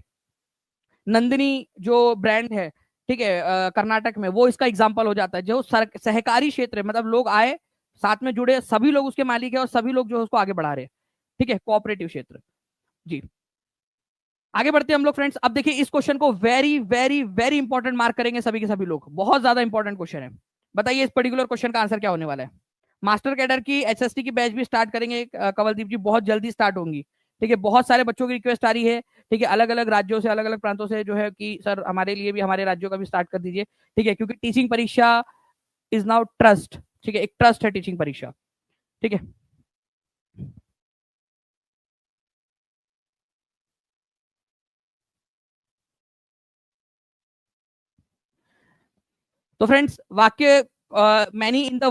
नंदिनी जो ब्रांड है, ठीक है, कर्नाटक में, वो इसका एग्जाम्पल हो जाता है। जो सहकारी क्षेत्र है मतलब लोग आए साथ में जुड़े, सभी लोग उसके मालिक है और सभी लोग जो है उसको आगे बढ़ा रहे हैं, ठीक है, कोऑपरेटिव क्षेत्र। जी आगे बढ़ते हैं हम लोग फ्रेंड्स। अब देखिए इस क्वेश्चन को very very very important mark करेंगे सभी के सभी लोग, बहुत ज्यादा इंपॉर्टेंट क्वेश्चन है। बताइए इस पर्टिकुलर क्वेश्चन का आंसर क्या होने वाला है। मास्टर कैडर की एसएसटी की बैच भी स्टार्ट करेंगे कवलदीप जी, बहुत जल्दी स्टार्ट होंगी। ठीक है, बहुत सारे बच्चों की रिक्वेस्ट आ रही है। ठीक है, अलग अलग राज्यों से, अलग अलग प्रांतों से जो है कि सर हमारे लिए भी हमारे राज्यों का भी स्टार्ट कर दीजिए। ठीक है, क्योंकि टीचिंग परीक्षा इज नाउ ट्रस्ट। ठीक है, एक ट्रस्ट है टीचिंग परीक्षा। ठीक है, तो फ्रेंड्स वाक्य मैनी इन द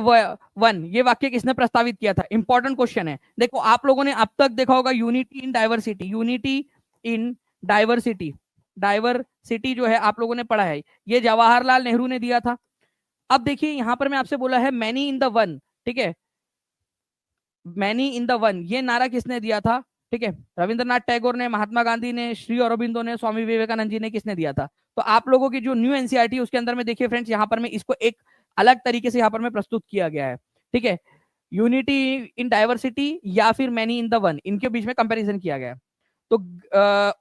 वन, ये वाक्य किसने प्रस्तावित किया था? इंपॉर्टेंट क्वेश्चन है। देखो आप लोगों ने अब तक देखा होगा unity in diversity, unity in diversity, diversity जो है आप लोगों ने पढ़ा है, ये जवाहरलाल नेहरू ने दिया था। अब देखिए यहां पर मैं आपसे बोला है मैनी इन द वन। ठीक है, मैनी इन द वन, ये नारा किसने दिया था? ठीक है, रविंद्रनाथ टैगोर ने, महात्मा गांधी ने, श्री अरबिंदो ने, स्वामी विवेकानंद जी ने, किसने दिया था? तो आप लोगों की जो न्यू एनसीईआरटी उसके अंदर में देखिए फ्रेंड्स, यहाँ पर मैं इसको एक अलग तरीके से यहाँ पर मैं प्रस्तुत किया गया है। ठीक है, यूनिटी इन डाइवर्सिटी या फिर मैनी इन द वन, इनके बीच में कंपेरिजन किया गया है। तो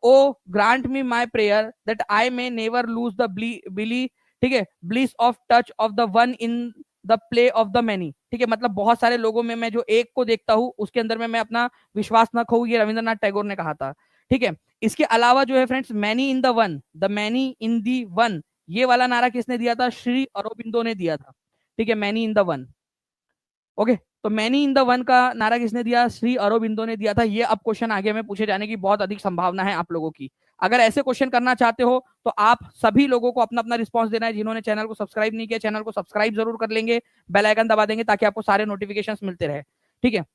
O grant me my prayer that I may never lose the bliss, ठीक है, bliss of touch of the one in the play of the many. ठीक है, मतलब बहुत सारे लोगों में मैं जो एक को देखता हूं उसके अंदर में मैं अपना विश्वास न खो, ये रविंद्रनाथ टैगोर ने कहा था। ठीक है, इसके अलावा जो है friends many in the one, the many in the one, ये वाला नारा किसने दिया था? श्री अरबिंदो ने दिया था। ठीक है, many in the one. Okay, तो मैनी इन द वन का नारा किसने दिया? श्री अरबिंदो ने दिया था। ये अब क्वेश्चन आगे में पूछे जाने की बहुत अधिक संभावना है आप लोगों की। अगर ऐसे क्वेश्चन करना चाहते हो तो आप सभी लोगों को अपना अपना रिस्पांस देना है। जिन्होंने चैनल को सब्सक्राइब नहीं किया, चैनल को सब्सक्राइब जरूर कर लेंगे, बेल आइकन दबा देंगे ताकि आपको सारे नोटिफिकेशंस मिलते रहे। ठीक है,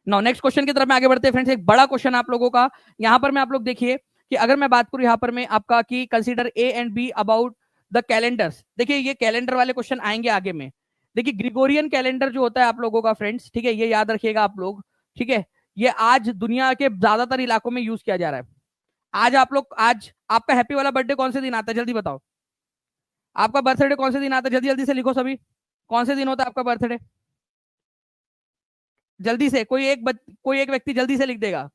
नाउ नेक्स्ट क्वेश्चन की तरफ में आगे बढ़ते हैं फ्रेंड्स। एक बड़ा क्वेश्चन आप लोगों का यहां पर मैं आप लोग देखिए कि अगर मैं बात करूं यहां पर मैं आपका कि consider a and be about the calendars. देखिए ये कैलेंडर वाले क्वेश्चन आएंगे आगे में। देखिए ग्रिगोरियन कैलेंडर जो होता है आप लोगों का फ्रेंड्स, ठीक है, ये याद रखिएगा आप लोग। ठीक है, ये आज दुनिया के ज्यादातर इलाकों में यूज किया जा रहा है। आज आप लोग, आज आपका हैप्पी वाला बर्थडे कौन से दिन आता है जल्दी बताओ? आपका बर्थडे कौन से दिन आता है? जल्दी जल्दी से लिखो सभी, कौन से दिन होता है आपका बर्थडे? जल्दी से कोई एक व्यक्ति जल्दी से लिख देगा।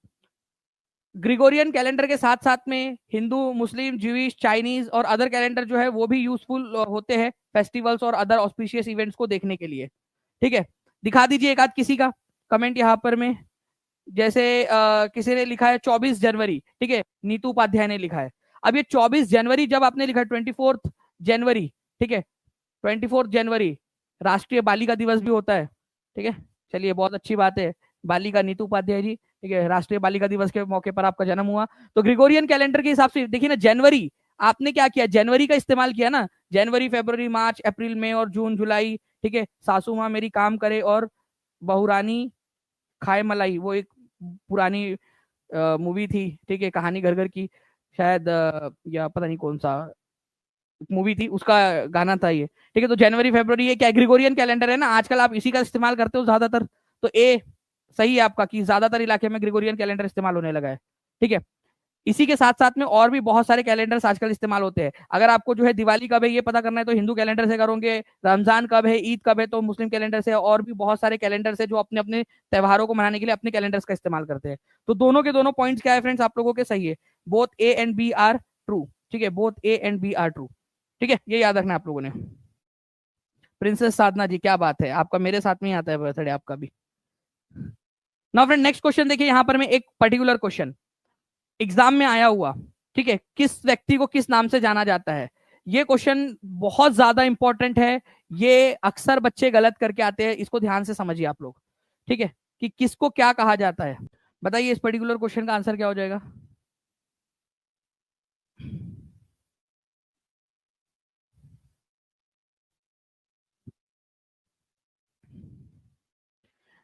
ग्रिगोरियन कैलेंडर के साथ साथ में हिंदू, मुस्लिम, ज्यूइश, चाइनीज और अदर कैलेंडर जो है वो भी यूजफुल होते हैं फेस्टिवल्स और अदर ऑस्पिशियस इवेंट्स को देखने के लिए। ठीक है, दिखा दीजिए एक आध किसी का कमेंट यहाँ पर में। जैसे किसी ने लिखा है 24 जनवरी। ठीक है, नीतू उपाध्याय ने लिखा है। अब ये 24 जनवरी जब आपने लिखा 24 जनवरी, ठीक है, 24 जनवरी राष्ट्रीय बालिका दिवस भी होता है। ठीक है, चलिए बहुत अच्छी बात है, बालिका नीतू उपाध्याय जी। ठीक है, राष्ट्रीय बालिका दिवस के मौके पर आपका जन्म हुआ। तो ग्रिगोरियन कैलेंडर के हिसाब से देखिए ना, जनवरी आपने क्या किया? जनवरी का इस्तेमाल किया ना। जनवरी, फरवरी, मार्च, अप्रैल, मई और जून, जुलाई। ठीक है, सासू माँ मेरी काम करे और बहुरानी खाए मलाई, वो एक पुरानी मूवी थी। ठीक है, कहानी घर घर की, शायद या पता नहीं कौन सा मूवी थी, उसका गाना था ये। ठीक है, तो जनवरी, फरवरी, ये क्या ग्रिगोरियन कैलेंडर है ना, आजकल आप इसी का इस्तेमाल करते हो ज्यादातर। तो ए सही है आपका कि ज्यादातर इलाके में ग्रिगोरियन कैलेंडर इस्तेमाल होने लगा है। ठीक है, इसी के साथ साथ में और भी बहुत सारे कैलेंडर्स आजकल इस्तेमाल होते हैं। अगर आपको जो है दिवाली कब है ये पता करना है तो हिंदू कैलेंडर से करोगे, रमजान कब है, ईद कब है तो मुस्लिम कैलेंडर से, और भी बहुत सारे कैलेंडर्स है जो अपने अपने त्योहारों को मनाने के लिए अपने कैलेंडर्स का इस्तेमाल करते हैं। तो दोनों के दोनों पॉइंट्स क्या है फ्रेंड्स आप लोगों के? सही है, both A and B are true. ठीक है, both A and B are true. ठीक है, ये याद रखना आप लोगों ने। प्रिंसेस साधना जी, क्या बात है, आपका मेरे साथ में ही आता है बर्थडे आपका भी। नाउ फ्रेंड नेक्स्ट क्वेश्चन देखिए यहाँ पर मैं एक पर्टिकुलर क्वेश्चन एग्जाम में आया हुआ। ठीक है, किस व्यक्ति को किस नाम से जाना जाता है? ये क्वेश्चन बहुत ज्यादा इंपॉर्टेंट है। ये अक्सर बच्चे गलत करके आते हैं, इसको ध्यान से समझिए आप लोग। ठीक है, कि किसको क्या कहा जाता है। बताइए इस पर्टिकुलर क्वेश्चन का आंसर क्या हो जाएगा?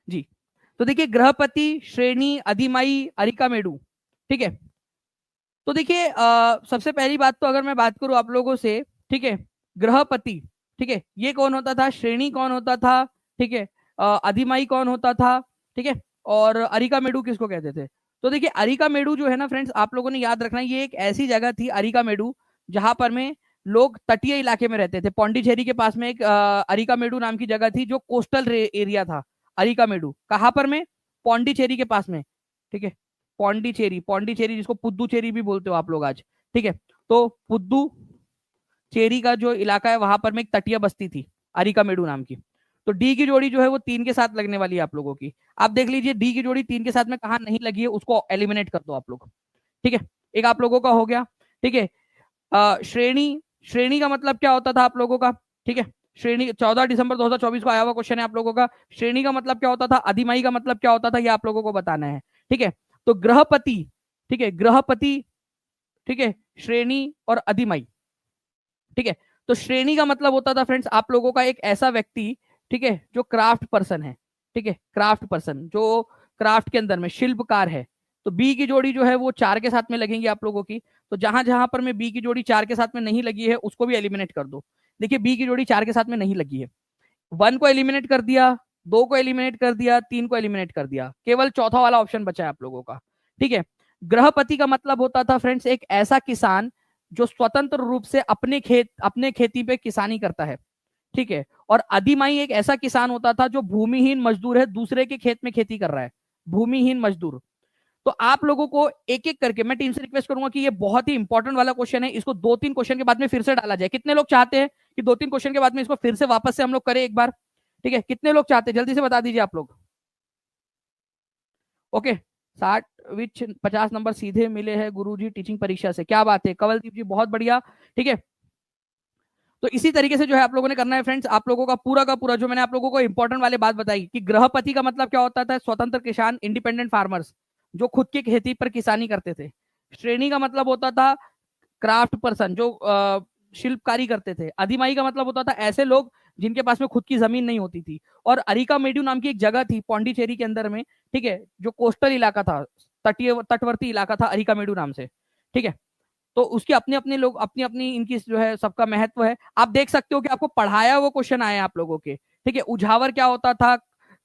जी, तो देखिए ग्रहपति, श्रेणी, अधिमाई, अरिकामेडु। ठीक है, तो देखिए सबसे पहली बात तो अगर मैं बात करूं आप लोगों से, ठीक है, ग्रहपति, ठीक है, ये कौन होता था? श्रेणी कौन होता था? ठीक है, अधिमाई कौन होता था? ठीक है, और अरिकामेडु किसको कहते थे? तो देखिए अरिकामेडु जो है ना फ्रेंड्स, आप लोगों ने याद रखना, ये एक ऐसी जगह थी अरिकामेडु जहां पर में लोग तटीय इलाके में रहते थे। पौंडीचेरी के पास में एक अरिकामेडु नाम की जगह थी जो कोस्टल एरिया था। अरिकामेडु कहां पर में? पौंडीचेरी के पास में। ठीक है, पौंडीचेरी, पौंडीचेरी जिसको पुद्दुचेरी भी बोलते हो आप लोग आज। ठीक है, तो पुद्दुचेरी का जो इलाका है वहां पर में एक तटीय बस्ती थी। अरिका मेडू नाम की। तो डी की जोड़ी जो है वो 3 के साथ लगने वाली है आप लोगों की। आप देख लीजिए डी की जोड़ी 3 के साथ में कहा नहीं लगी है, उसको एलिमिनेट कर दो आप लोग। ठीक है, एक आप लोगों का हो गया। ठीक है, श्रेणी, श्रेणी का मतलब क्या होता था आप लोगों का? ठीक है, श्रेणी 14 दिसंबर 2024 को आया हुआ क्वेश्चन है आप लोगों का। श्रेणी का मतलब क्या होता था, अधिमाई का मतलब क्या होता था, ये आप लोगों को बताना है। ठीक है, तो ग्रहपति, ठीक है, ग्रहपति, ठीक है, श्रेणी और अधिमाई। ठीक है, तो श्रेणी का मतलब होता था फ्रेंड्स आप लोगों का एक ऐसा व्यक्ति, ठीक है, जो क्राफ्ट पर्सन है। ठीक है, क्राफ्ट पर्सन जो क्राफ्ट के अंदर में शिल्पकार है। तो बी की जोड़ी जो है वो 4 के साथ में लगेंगी आप लोगों की। तो जहां जहां पर मैं बी की जोड़ी 4 के साथ में नहीं लगी है उसको भी एलिमिनेट कर दो। देखिए बी की जोड़ी 4 के साथ में नहीं लगी है, 1 को एलिमिनेट कर दिया, 2 को एलिमिनेट कर दिया, 3 को एलिमिनेट कर दिया, केवल चौथा वाला ऑप्शन बचा है आप लोगों का। ठीक है, ग्रहपति का मतलब होता था फ्रेंड्स एक ऐसा किसान जो स्वतंत्र रूप से अपने खेती पे किसानी करता है। ठीक है, और अधिमाई एक ऐसा किसान होता था जो भूमिहीन मजदूर है, दूसरे के खेत में खेती कर रहा है, भूमिहीन मजदूर। तो आप लोगों को एक एक करके मैं टीम से रिक्वेस्ट करूंगा कि ये बहुत ही इंपॉर्टेंट वाला क्वेश्चन है, इसको 2-3 क्वेश्चन के बाद में फिर से डाला जाए। कितने लोग चाहते हैं कि 2-3 क्वेश्चन के बाद में इसको फिर से वापस से हम लोग करें एक बार? ठीक है, कितने लोग चाहते हैं जल्दी से बता दीजिए आप लोग। ओके, 60 विच 50 नंबर सीधे मिले हैं गुरुजी टीचिंग परीक्षा से, क्या बात है कवलदीप जी, बहुत बढ़िया। ठीक है, तो इसी तरीके से जो है आप लोगों ने करना है फ्रेंड्स, आप लोगों का पूरा जो मैंने आप लोगों को इंपॉर्टेंट वाले बात बताई कि ग्रहपति का मतलब क्या होता था, स्वतंत्र किसान, इंडिपेंडेंट फार्मर्स जो खुद की खेती पर किसानी करते थे। श्रेणी का मतलब होता था क्राफ्ट पर्सन जो शिल्पकारी करते थे। अधिमाई का मतलब होता था ऐसे लोग जिनके पास में खुद की जमीन नहीं होती थी। और अरिका मेड्यू नाम की एक जगह थी पौंडीचेरी के अंदर में, ठीक है, जो कोस्टल इलाका था, तटीय तटवर्ती इलाका था अरिका मेड्यू नाम से। ठीक है, तो उसके अपने अपने लोग, अपनी अपनी इनकी जो है सबका महत्व है। आप देख सकते हो कि आपको पढ़ाया वो क्वेश्चन आए आप लोगों के। ठीक है, उझावर क्या होता था,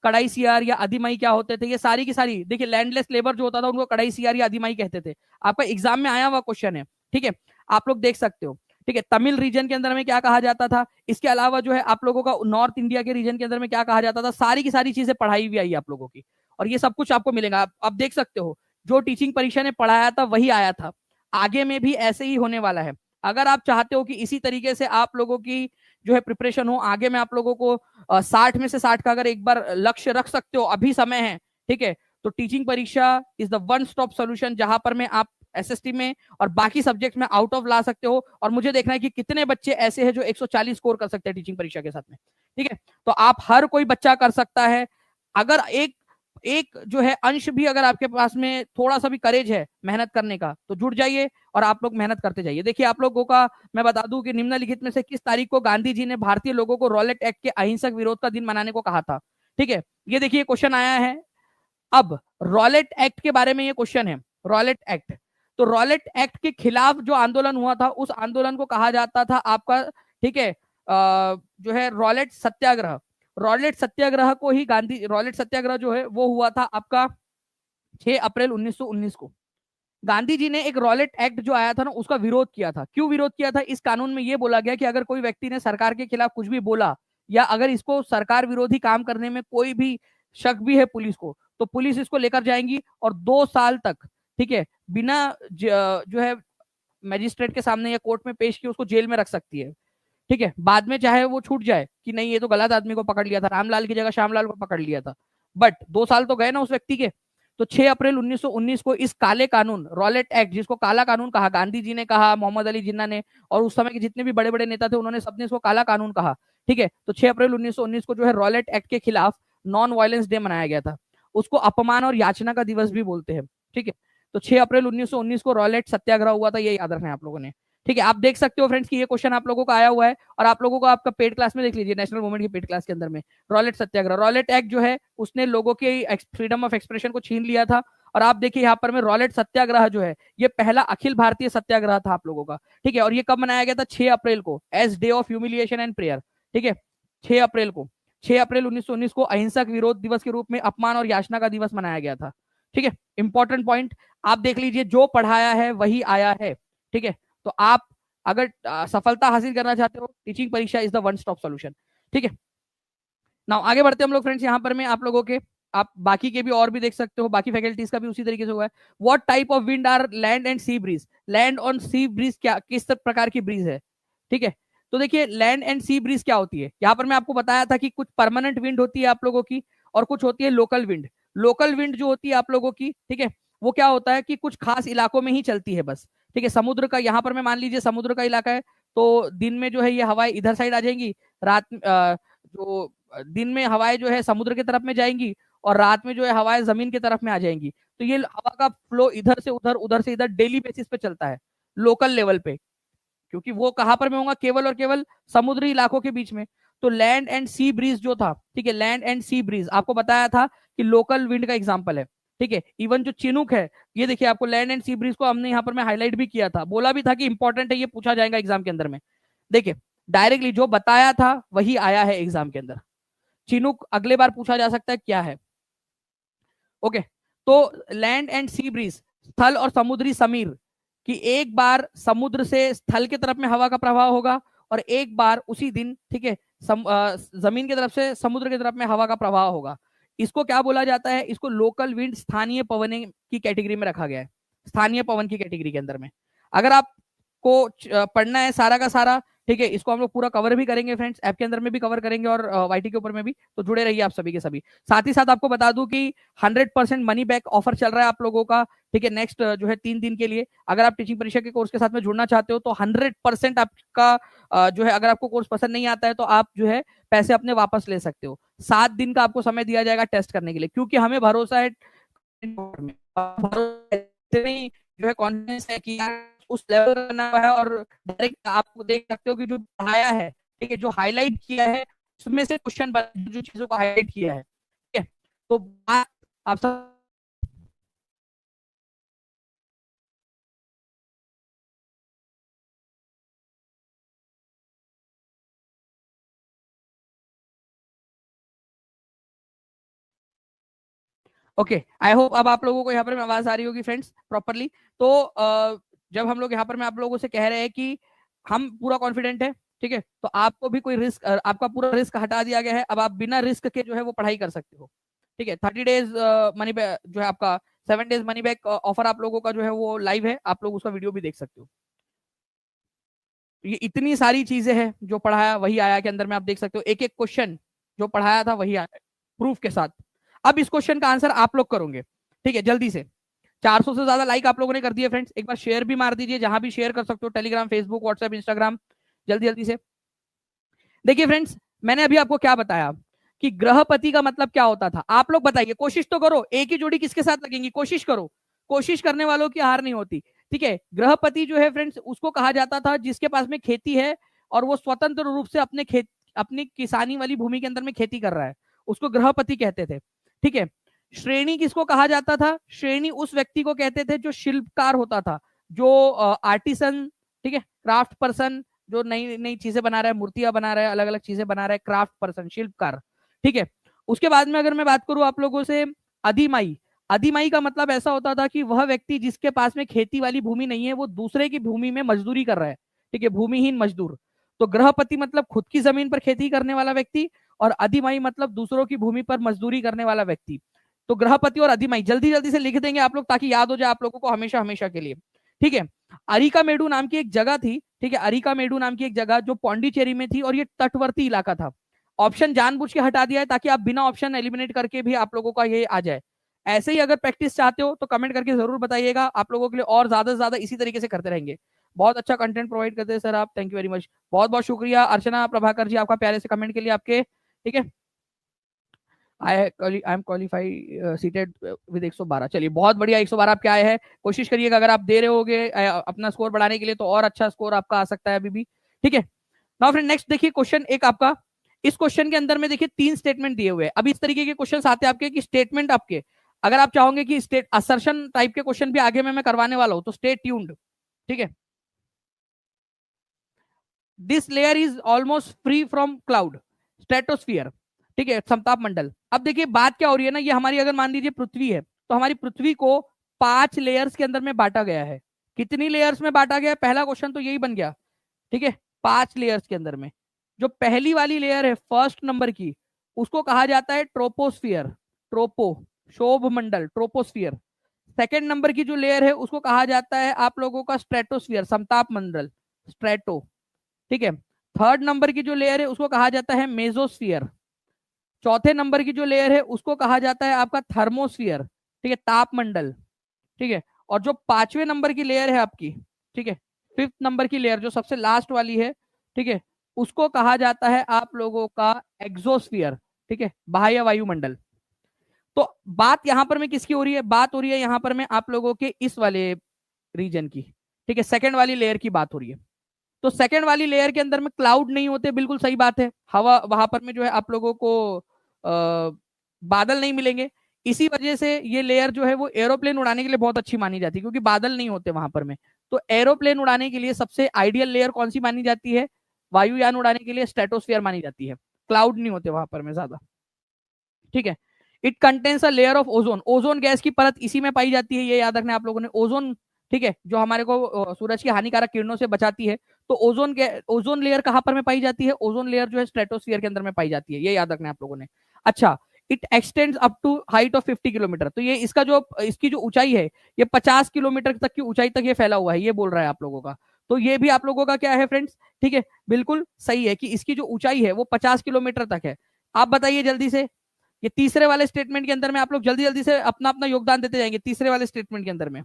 कड़ाई सियार या अधिमाई क्या होते थे, ये सारी की सारी देखिए लैंडलेस लेबर जो होता था उनको कड़ाई सियार या अधिमाई कहते थे। आपका एग्जाम में आया हुआ क्वेश्चन है। ठीक है, आप लोग देख सकते हो। ठीक है, तमिल रीजन के अंदर में क्या कहा जाता था, इसके अलावा जो है आप लोगों का नॉर्थ इंडिया के रीजन के अंदर में क्या कहा जाता था, सारी की सारी चीजें पढ़ाई हुई आई आप लोगों की। और ये सब कुछ आपको मिलेगा, आप देख सकते हो जो टीचिंग परीक्षा ने पढ़ाया था वही आया था, आगे में भी ऐसे ही होने वाला है। अगर आप चाहते हो कि इसी तरीके से आप लोगों की जो है प्रिपरेशन हो, आगे में आप लोगों को 60 में से 60 का अगर एक बार लक्ष्य रख सकते हो, अभी समय है। ठीक है, तो टीचिंग परीक्षा is the one stop solution जहां पर में आप एसएसटी में और बाकी सब्जेक्ट में आउट ऑफ ला सकते हो। और मुझे देखना है कि कितने बच्चे ऐसे हैं जो 140 स्कोर कर सकते हैं टीचिंग परीक्षा के साथ में। ठीक है, तो आप हर कोई बच्चा कर सकता है। अगर एक एक जो है अंश भी अगर आपके पास में थोड़ा सा भी करेज है मेहनत करने का तो जुड़ जाइए और आप लोग मेहनत करते जाइए। देखिए आप लोगों का मैं बता दूं कि निम्नलिखित में से किस तारीख को गांधी जी ने भारतीय लोगों को रॉलेट एक्ट के अहिंसक विरोध का दिन मनाने को कहा था? ठीक है, ये देखिए क्वेश्चन आया है। अब रॉलेट एक्ट के बारे में ये क्वेश्चन है, रॉलेट एक्ट। तो रॉलेट एक्ट के खिलाफ जो आंदोलन हुआ था उस आंदोलन को कहा जाता था आपका, ठीक है, जो है रॉलेट सत्याग्रह। रॉलेट सत्याग्रह को ही गांधी, रॉलेट सत्याग्रह जो है वो हुआ था आपका 6 अप्रैल 1919 को। गांधी जी ने एक रॉलेट एक्ट जो आया था ना उसका विरोध किया था। क्यों विरोध किया था? इस कानून में यह बोला गया कि अगर कोई व्यक्ति ने सरकार के खिलाफ कुछ भी बोला या अगर इसको सरकार विरोधी काम करने में कोई भी शक भी है पुलिस को, तो पुलिस इसको लेकर जाएंगी और 2 साल तक, ठीक है, बिना जो है मजिस्ट्रेट के सामने या कोर्ट में पेश किए उसको जेल में रख सकती है। ठीक है, बाद में चाहे वो छूट जाए कि नहीं ये तो गलत आदमी को पकड़ लिया था, रामलाल की जगह श्यामलाल को पकड़ लिया था, बट 2 साल तो गए ना उस व्यक्ति के। तो 6 अप्रैल 1919 को इस काले कानून, रॉलेट एक्ट, जिसको काला कानून कहा, गांधी जी ने कहा, मोहम्मद अली जिन्ना ने, और उस समय के जितने भी बड़े बड़े नेता थे उन्होंने सबने इसको काला कानून कहा। ठीक है, तो 6 अप्रैल 1919 को जो है रॉलेट एक्ट के खिलाफ नॉन वायलेंस डे मनाया गया था। उसको अपमान और याचना का दिवस भी बोलते हैं। ठीक है, तो 6 अप्रैल 1919 को रॉलेट सत्याग्रह हुआ था, ये याद रखना है आप लोगों ने। ठीक है, आप देख सकते हो फ्रेंड्स कि ये क्वेश्चन आप लोगों का आया हुआ है और आप लोगों को आपका पेड क्लास में देख लीजिए, नेशनल मूवमेंट की पेड क्लास के अंदर में रॉलेट सत्याग्रह, रॉलेट एक्ट जो है उसने लोगों के फ्रीडम ऑफ एक्सप्रेशन को छीन लिया था। और आप देखिए यहाँ पर में रॉलेट सत्याग्रह जो है ये पहला अखिल भारतीय सत्याग्रह था आप लोगों का। ठीक है, और ये कब मनाया गया था? 6 अप्रैल को, as day of humiliation and prayer. ठीक है, 6 अप्रैल को, 6 अप्रैल 1919 को अहिंसक विरोध दिवस के रूप में अपमान और याचना का दिवस मनाया गया था। ठीक है, इंपॉर्टेंट पॉइंट आप देख लीजिए, जो पढ़ाया है वही आया है। ठीक है, तो आप अगर सफलता हासिल करना चाहते हो, टीचिंग परीक्षा is the one stop solution. ठीक है, नाउ आगे बढ़ते हैं हम लोग फ्रेंड्स। यहाँ पर मैं आप लोगों के, आप बाकी के भी और भी देख सकते हो, बाकी फैकल्टीज का भी उसी तरीके से हुआ है। What type of wind are land and sea breeze? Land और सी ब्रीज क्या, किस प्रकार की ब्रीज है? ठीक है, तो देखिए लैंड एंड सी ब्रीज क्या होती है, यहाँ पर मैं आपको बताया था कि कुछ परमानेंट विंड होती है आप लोगों की और कुछ होती है लोकल विंड। लोकल विंड जो होती है आप लोगों की, ठीक है, वो क्या होता है कि कुछ खास इलाकों में ही चलती है बस, ठीक है। समुद्र का, यहाँ पर मैं मान लीजिए समुद्र का इलाका है, तो दिन में जो है ये हवाएं इधर साइड आ जाएंगी, रात जो दिन में हवाएं जो है समुद्र की तरफ में जाएंगी और रात में जो है हवाएं जमीन की तरफ में आ जाएंगी। तो ये हवा का फ्लो इधर से उधर, उधर से इधर डेली बेसिस पे चलता है लोकल लेवल पे, क्योंकि वो कहां पर में होगा, केवल और केवल समुद्री इलाकों के बीच में। तो लैंड एंड सी ब्रीज जो था, ठीक है, लैंड एंड सी ब्रीज आपको बताया था कि लोकल विंड का एग्जांपल है, ठीक है। इवन जो चिनूक है, ये देखिए आपको लैंड एंड सी ब्रीज को हमने यहाँ पर मैं हाईलाइट भी किया था, बोला भी था कि इंपॉर्टेंट है, ये पूछा जाएगा एग्जाम के अंदर में। देखिए डायरेक्टली जो बताया था वही आया है एग्जाम के अंदर। चिनूक अगले बार पूछा जा सकता है क्या है। ओके, तो लैंड एंड सी ब्रीज, स्थल और समुद्री समीर, कि एक बार समुद्र से स्थल की तरफ में हवा का प्रवाह होगा और एक बार उसी दिन, ठीक है, जमीन की तरफ से समुद्र की तरफ में हवा का प्रवाह होगा। इसको क्या बोला जाता है, इसको लोकल विंड, स्थानीय पवन की कैटेगरी में रखा गया है, स्थानीय पवन की कैटेगरी के अंदर में। अगर आपको पढ़ना है सारा का सारा, ठीक है, इसको हम लोग पूरा कवर भी करेंगे फ्रेंड्स, ऐप के अंदर में भी कवर करेंगे और वाईटी के ऊपर में भी, तो जुड़े रहिए आप सभी के सभी। साथ ही साथ आपको बता दूं कि 100% मनी बैक ऑफर चल रहा है आप लोगों का, ठीक है, नेक्स्ट जो है 3 दिन के लिए। अगर आप टीचिंग परीक्षा के कोर्स के साथ में जुड़ना चाहते हो तो 100% आपका जो है, अगर आपको कोर्स पसंद नहीं आता है तो आप जो है पैसे अपने वापस ले सकते हो। 7 दिन का आपको समय दिया जाएगा टेस्ट करने के लिए, क्योंकि हमें भरोसा है, जो है कॉन्फिडेंस है कि यार उस लेवल का बना हुआ है और डायरेक्ट आप देख सकते हो कि जो पढ़ाया है, ठीक है, जो हाईलाइट किया है उसमें से क्वेश्चन, जो चीजों को हाईलाइट किया है, ठीक है। तो बात आप सब, ओके, आई होप अब आप लोगों को यहाँ पर आवाज आ रही होगी फ्रेंड्स प्रॉपरली। तो जब हम लोग यहाँ पर मैं आप लोगों से कह रहे हैं कि हम पूरा कॉन्फिडेंट है, ठीक है, तो आपको भी कोई रिस्क, आपका पूरा रिस्क हटा दिया गया है, अब आप बिना रिस्क के जो है वो पढ़ाई कर सकते हो, ठीक है। 30 डेज मनी बैक जो है आपका, 7 डेज मनी बैक ऑफर आप लोगों का जो है वो लाइव है, आप लोग उसका वीडियो भी देख सकते हो। ये इतनी सारी चीजें हैं, जो पढ़ाया वही आया के अंदर में आप देख सकते हो, एक एक क्वेश्चन जो पढ़ाया था वही आया प्रूफ के साथ। अब इस क्वेश्चन का आंसर आप लोग करोगे, ठीक है, जल्दी से। 400 से ज्यादा लाइक आप लोगों ने कर दिए फ्रेंड्स, एक बार शेयर भी मार दीजिए, जहां भी शेयर कर सकते हो, टेलीग्राम, फेसबुक, व्हाट्सएप, इंस्टाग्राम, जल्दी जल्दी से। देखिए फ्रेंड्स, मैंने अभी आपको क्या बताया कि ग्रहपति का मतलब क्या होता था, आप लोग बताइए, कोशिश तो करो, एक ही जोड़ी किसके साथ लगेंगी, कोशिश करो, कोशिश करने वालों की हार नहीं होती, ठीक है। ग्रहपति जो है फ्रेंड्स, उसको कहा जाता था जिसके पास में खेती है और वो स्वतंत्र रूप से अपनी किसानी वाली भूमि के अंदर में खेती कर रहा है, उसको ग्रहपति कहते थे, ठीक है। श्रेणी किसको कहा जाता था, श्रेणी उस व्यक्ति को कहते थे जो शिल्पकार होता था, जो आर्टिसन, ठीक है, क्राफ्ट पर्सन, जो नई नई चीजें बना रहा है, मूर्तियां बना रहा है, अलग अलग चीजें बना रहा है, क्राफ्ट पर्सन, शिल्पकार, ठीक है। उसके बाद में अगर मैं बात करूं आप लोगों से, अधिमाई, अधिमाई का मतलब ऐसा होता था कि वह व्यक्ति जिसके पास में खेती वाली भूमि नहीं है, वो दूसरे की भूमि में मजदूरी कर रहा है, ठीक है, भूमिहीन मजदूर। तो ग्रहपति मतलब खुद की जमीन पर खेती करने वाला व्यक्ति, और अधिमाई मतलब दूसरों की भूमि पर मजदूरी करने वाला व्यक्ति। तो ग्रहपति और अधिमाई जल्दी जल्दी से लिख देंगे आप लोग, ताकि याद हो जाए आप लोगों को हमेशा हमेशा के लिए, ठीक है। अरिकामेडु नाम की एक जगह थी, ठीक है, अरिकामेडु नाम की एक जगह जो पौंडीचेरी में थी, और ये तटवर्ती इलाका था। ऑप्शन जानबूझ के हटा दिया है ताकि आप बिना ऑप्शन एलिमिनेट करके भी आप लोगों का ये आ जाए। ऐसे ही अगर प्रैक्टिस चाहते हो तो कमेंट करके जरूर बताइएगा, आप लोगों के लिए और ज्यादा से ज्यादा इसी तरीके से करते रहेंगे। बहुत अच्छा कंटेंट प्रोवाइड करते हैं सर आप, थैंक यू वेरी मच, बहुत बहुत शुक्रिया अर्चना प्रभाकर जी आपका प्यारे से कमेंट के लिए आपके, ठीक है। I am qualify seated with 112, चलिए बहुत बढ़िया, 112 आपके आए हैं। कोशिश करिएगा अगर आप दे रहे होगे अपना स्कोर बढ़ाने के लिए, तो और अच्छा स्कोर आपका आ सकता है अभी भी, ठीक है। नाउ फ्रेंड नेक्स्ट देखिए क्वेश्चन एक आपका, इस क्वेश्चन के अंदर में देखिए 3 स्टेटमेंट दिए हुए हैं। अब इस तरीके के क्वेश्चन आते हैं आपके कि स्टेटमेंट आपके, अगर आप चाहोगे कि स्टेट असर्शन टाइप के क्वेश्चन भी आगे में मैं करवाने वाला हूं, तो स्टे ट्यून्ड, ठीक है। This layer is almost free from cloud, stratosphere, ठीक है, समताप मंडल। अब देखिए बात क्या हो रही है ना, ये हमारी अगर मान लीजिए पृथ्वी है, तो हमारी पृथ्वी को 5 लेयर्स के अंदर में बांटा गया है। कितनी लेयर्स में बांटा गया है, पहला क्वेश्चन तो यही बन गया, ठीक है। 5 लेयर्स के अंदर में जो पहली वाली लेयर है फर्स्ट नंबर की, उसको कहा जाता है ट्रोपोस्फियर, ट्रोपो, शोभ मंडल, ट्रोपोस्फियर। सेकेंड नंबर की जो लेयर है उसको कहा जाता है आप लोगों का स्ट्रेटोस्फियर, समताप मंडल, स्ट्रेटो, ठीक है। थर्ड नंबर की जो लेयर है उसको कहा जाता है मेसोस्फियर। चौथे नंबर की जो लेयर है उसको कहा जाता है आपका थर्मोस्फियर, ठीक है, तापमंडल। ठीक है, और जो पांचवें नंबर की लेयर है आपकी, ठीक है, फिफ्थ नंबर की लेयर जो सबसे लास्ट वाली है, ठीक है, उसको कहा जाता है आप लोगों का एग्जोस्फियर, ठीक है, बाह्य वायुमंडल। तो बात यहां पर में किसकी हो रही है? बात हो रही है यहां पर में आप लोगों के इस वाले रीजन की, ठीक है, सेकंड वाली लेयर की बात हो रही है। तो सेकंड वाली लेयर के अंदर में क्लाउड नहीं होते, बिल्कुल सही बात है, हवा वहां पर में जो है आप लोगों को बादल नहीं मिलेंगे। इसी वजह से ये लेयर जो है वो एरोप्लेन उड़ाने के लिए बहुत अच्छी मानी जाती है, क्योंकि बादल नहीं होते वहां पर में। तो एरोप्लेन उड़ाने के लिए सबसे आइडियल लेयर कौन सी मानी जाती है? वायुयान उड़ाने के लिए स्ट्रेटोस्फियर मानी जाती है, क्लाउड नहीं होते वहां पर में ज्यादा। ठीक है, it contains a layer of ozone, ozone gas की परत इसी में पाई जाती है, ये याद रखना है आप लोगों ने, ओजोन, ठीक है, जो हमारे को सूरज की हानिकारक किरणों से बचाती है। तो ओजोन लेयर कहां पर में पाई जाती है? ओजोन लेयर जो है स्ट्रेटोस्फियर के अंदर में पाई जाती है, ये याद रखना है आप लोगों ने। अच्छा, it extends up to height of 50 kilometre, तो ये इसकी जो ऊंचाई है, ये 50 किलोमीटर तक की ऊंचाई तक ये फैला हुआ है, ये बोल रहा है आप लोगों का। तो ये भी आप लोगों का क्या है फ्रेंड्स? ठीक है, बिल्कुल सही है कि इसकी जो ऊंचाई है वो 50 किलोमीटर तक है। आप बताइए जल्दी से, ये तीसरे वाले स्टेटमेंट के अंदर में आप लोग जल्दी जल्दी से अपना अपना योगदान देते जाएंगे, तीसरे वाले स्टेटमेंट के अंदर में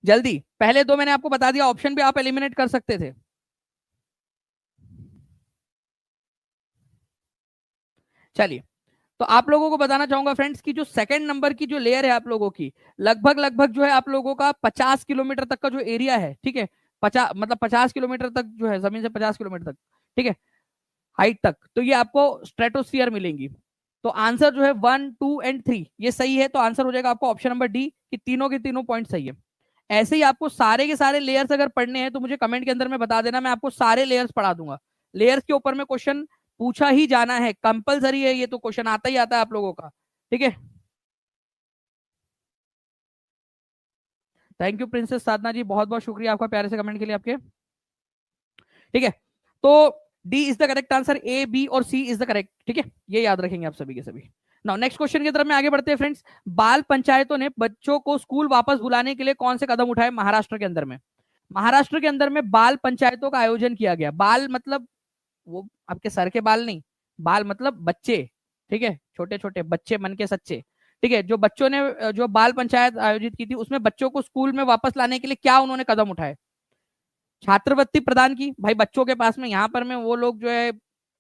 जल्दी। पहले दो मैंने आपको बता दिया, ऑप्शन भी आप एलिमिनेट कर सकते थे। चलिए, तो आप लोगों को बताना चाहूंगा फ्रेंड्स कि जो सेकंड नंबर की जो लेयर है आप लोगों की, लगभग लगभग जो है आप लोगों का 50 किलोमीटर तक का जो एरिया है, ठीक है, 50 किलोमीटर तक जो है, जमीन से 50 किलोमीटर तक, ठीक है, हाइट तक, तो ये आपको स्ट्रेटोस्फियर मिलेंगी। तो आंसर जो है 1, 2 एंड 3 ये सही है, तो आंसर हो जाएगा आपको ऑप्शन नंबर डी, कि तीनों के तीनों पॉइंट सही है। ऐसे ही आपको सारे के सारे लेयर्स अगर पढ़ने हैं तो मुझे कमेंट के अंदर में बता देना, मैं आपको सारे लेयर्स पढ़ा दूंगा। लेयर्स के ऊपर में क्वेश्चन पूछा ही जाना है, कंपलसरी है, ये तो क्वेश्चन आता ही आता है आप लोगों का। ठीक है, थैंक यू प्रिंसेस साधना जी, बहुत बहुत शुक्रिया आपका प्यारे से कमेंट के लिए आपके। ठीक है, तो D is the correct answer, A B और सी इज द करेक्ट, ठीक है, ये याद रखेंगे आप सभी के सभी। नाउ नेक्स्ट क्वेश्चन की तरफ में आगे बढ़ते हैं फ्रेंड्स। बाल पंचायतों ने बच्चों को स्कूल वापस बुलाने के लिए कौन से कदम उठाए महाराष्ट्र के अंदर में? महाराष्ट्र के अंदर में बाल पंचायतों का आयोजन किया गया। बाल मतलब वो आपके सर के बाल नहीं, बाल मतलब बच्चे, ठीक है, छोटे छोटे बच्चे मन के सच्चे। ठीक है, जो बच्चों ने जो बाल पंचायत आयोजित की थी उसमें बच्चों को स्कूल में वापस लाने के लिए क्या उन्होंने कदम उठाए? छात्रवृत्ति प्रदान की, भाई बच्चों के पास में यहाँ पर में वो लोग जो है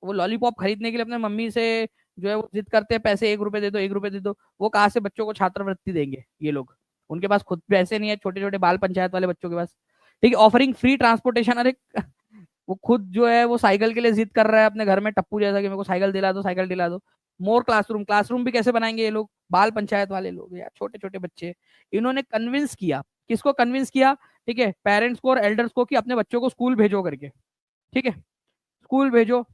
वो लॉलीपॉप खरीदने के लिए अपने मम्मी से जो है वो जिद करते हैं, पैसे 1 रुपए दे दो, 1 रुपए दे दो। वो कहाँ से बच्चों को छात्रवृत्ति देंगे ये लोग? उनके पास खुद पैसे नहीं है, छोटे छोटे बाल पंचायत वाले बच्चों के पास। ठीक है, ऑफरिंग फ्री ट्रांसपोर्टेशन, अरे वो खुद जो है वो साइकिल के लिए जिद कर रहा है अपने घर में टप्पू जैसा कि मेरे को साइकिल दिला दो, साइकिल दिला दो। मोर क्लासरूम, क्लासरूम भी कैसे बनाएंगे ये लोग? बाल पंचायत वाले लोग यार, छोटे छोटे बच्चे। इन्होंने कन्विंस किया, किसको कन्विंस किया? ठीक है, पेरेंट्स को और एल्डर्स को, कि अपने बच्चों को स्कूल भेजो करके। ठीक है, स्कूल भेजो,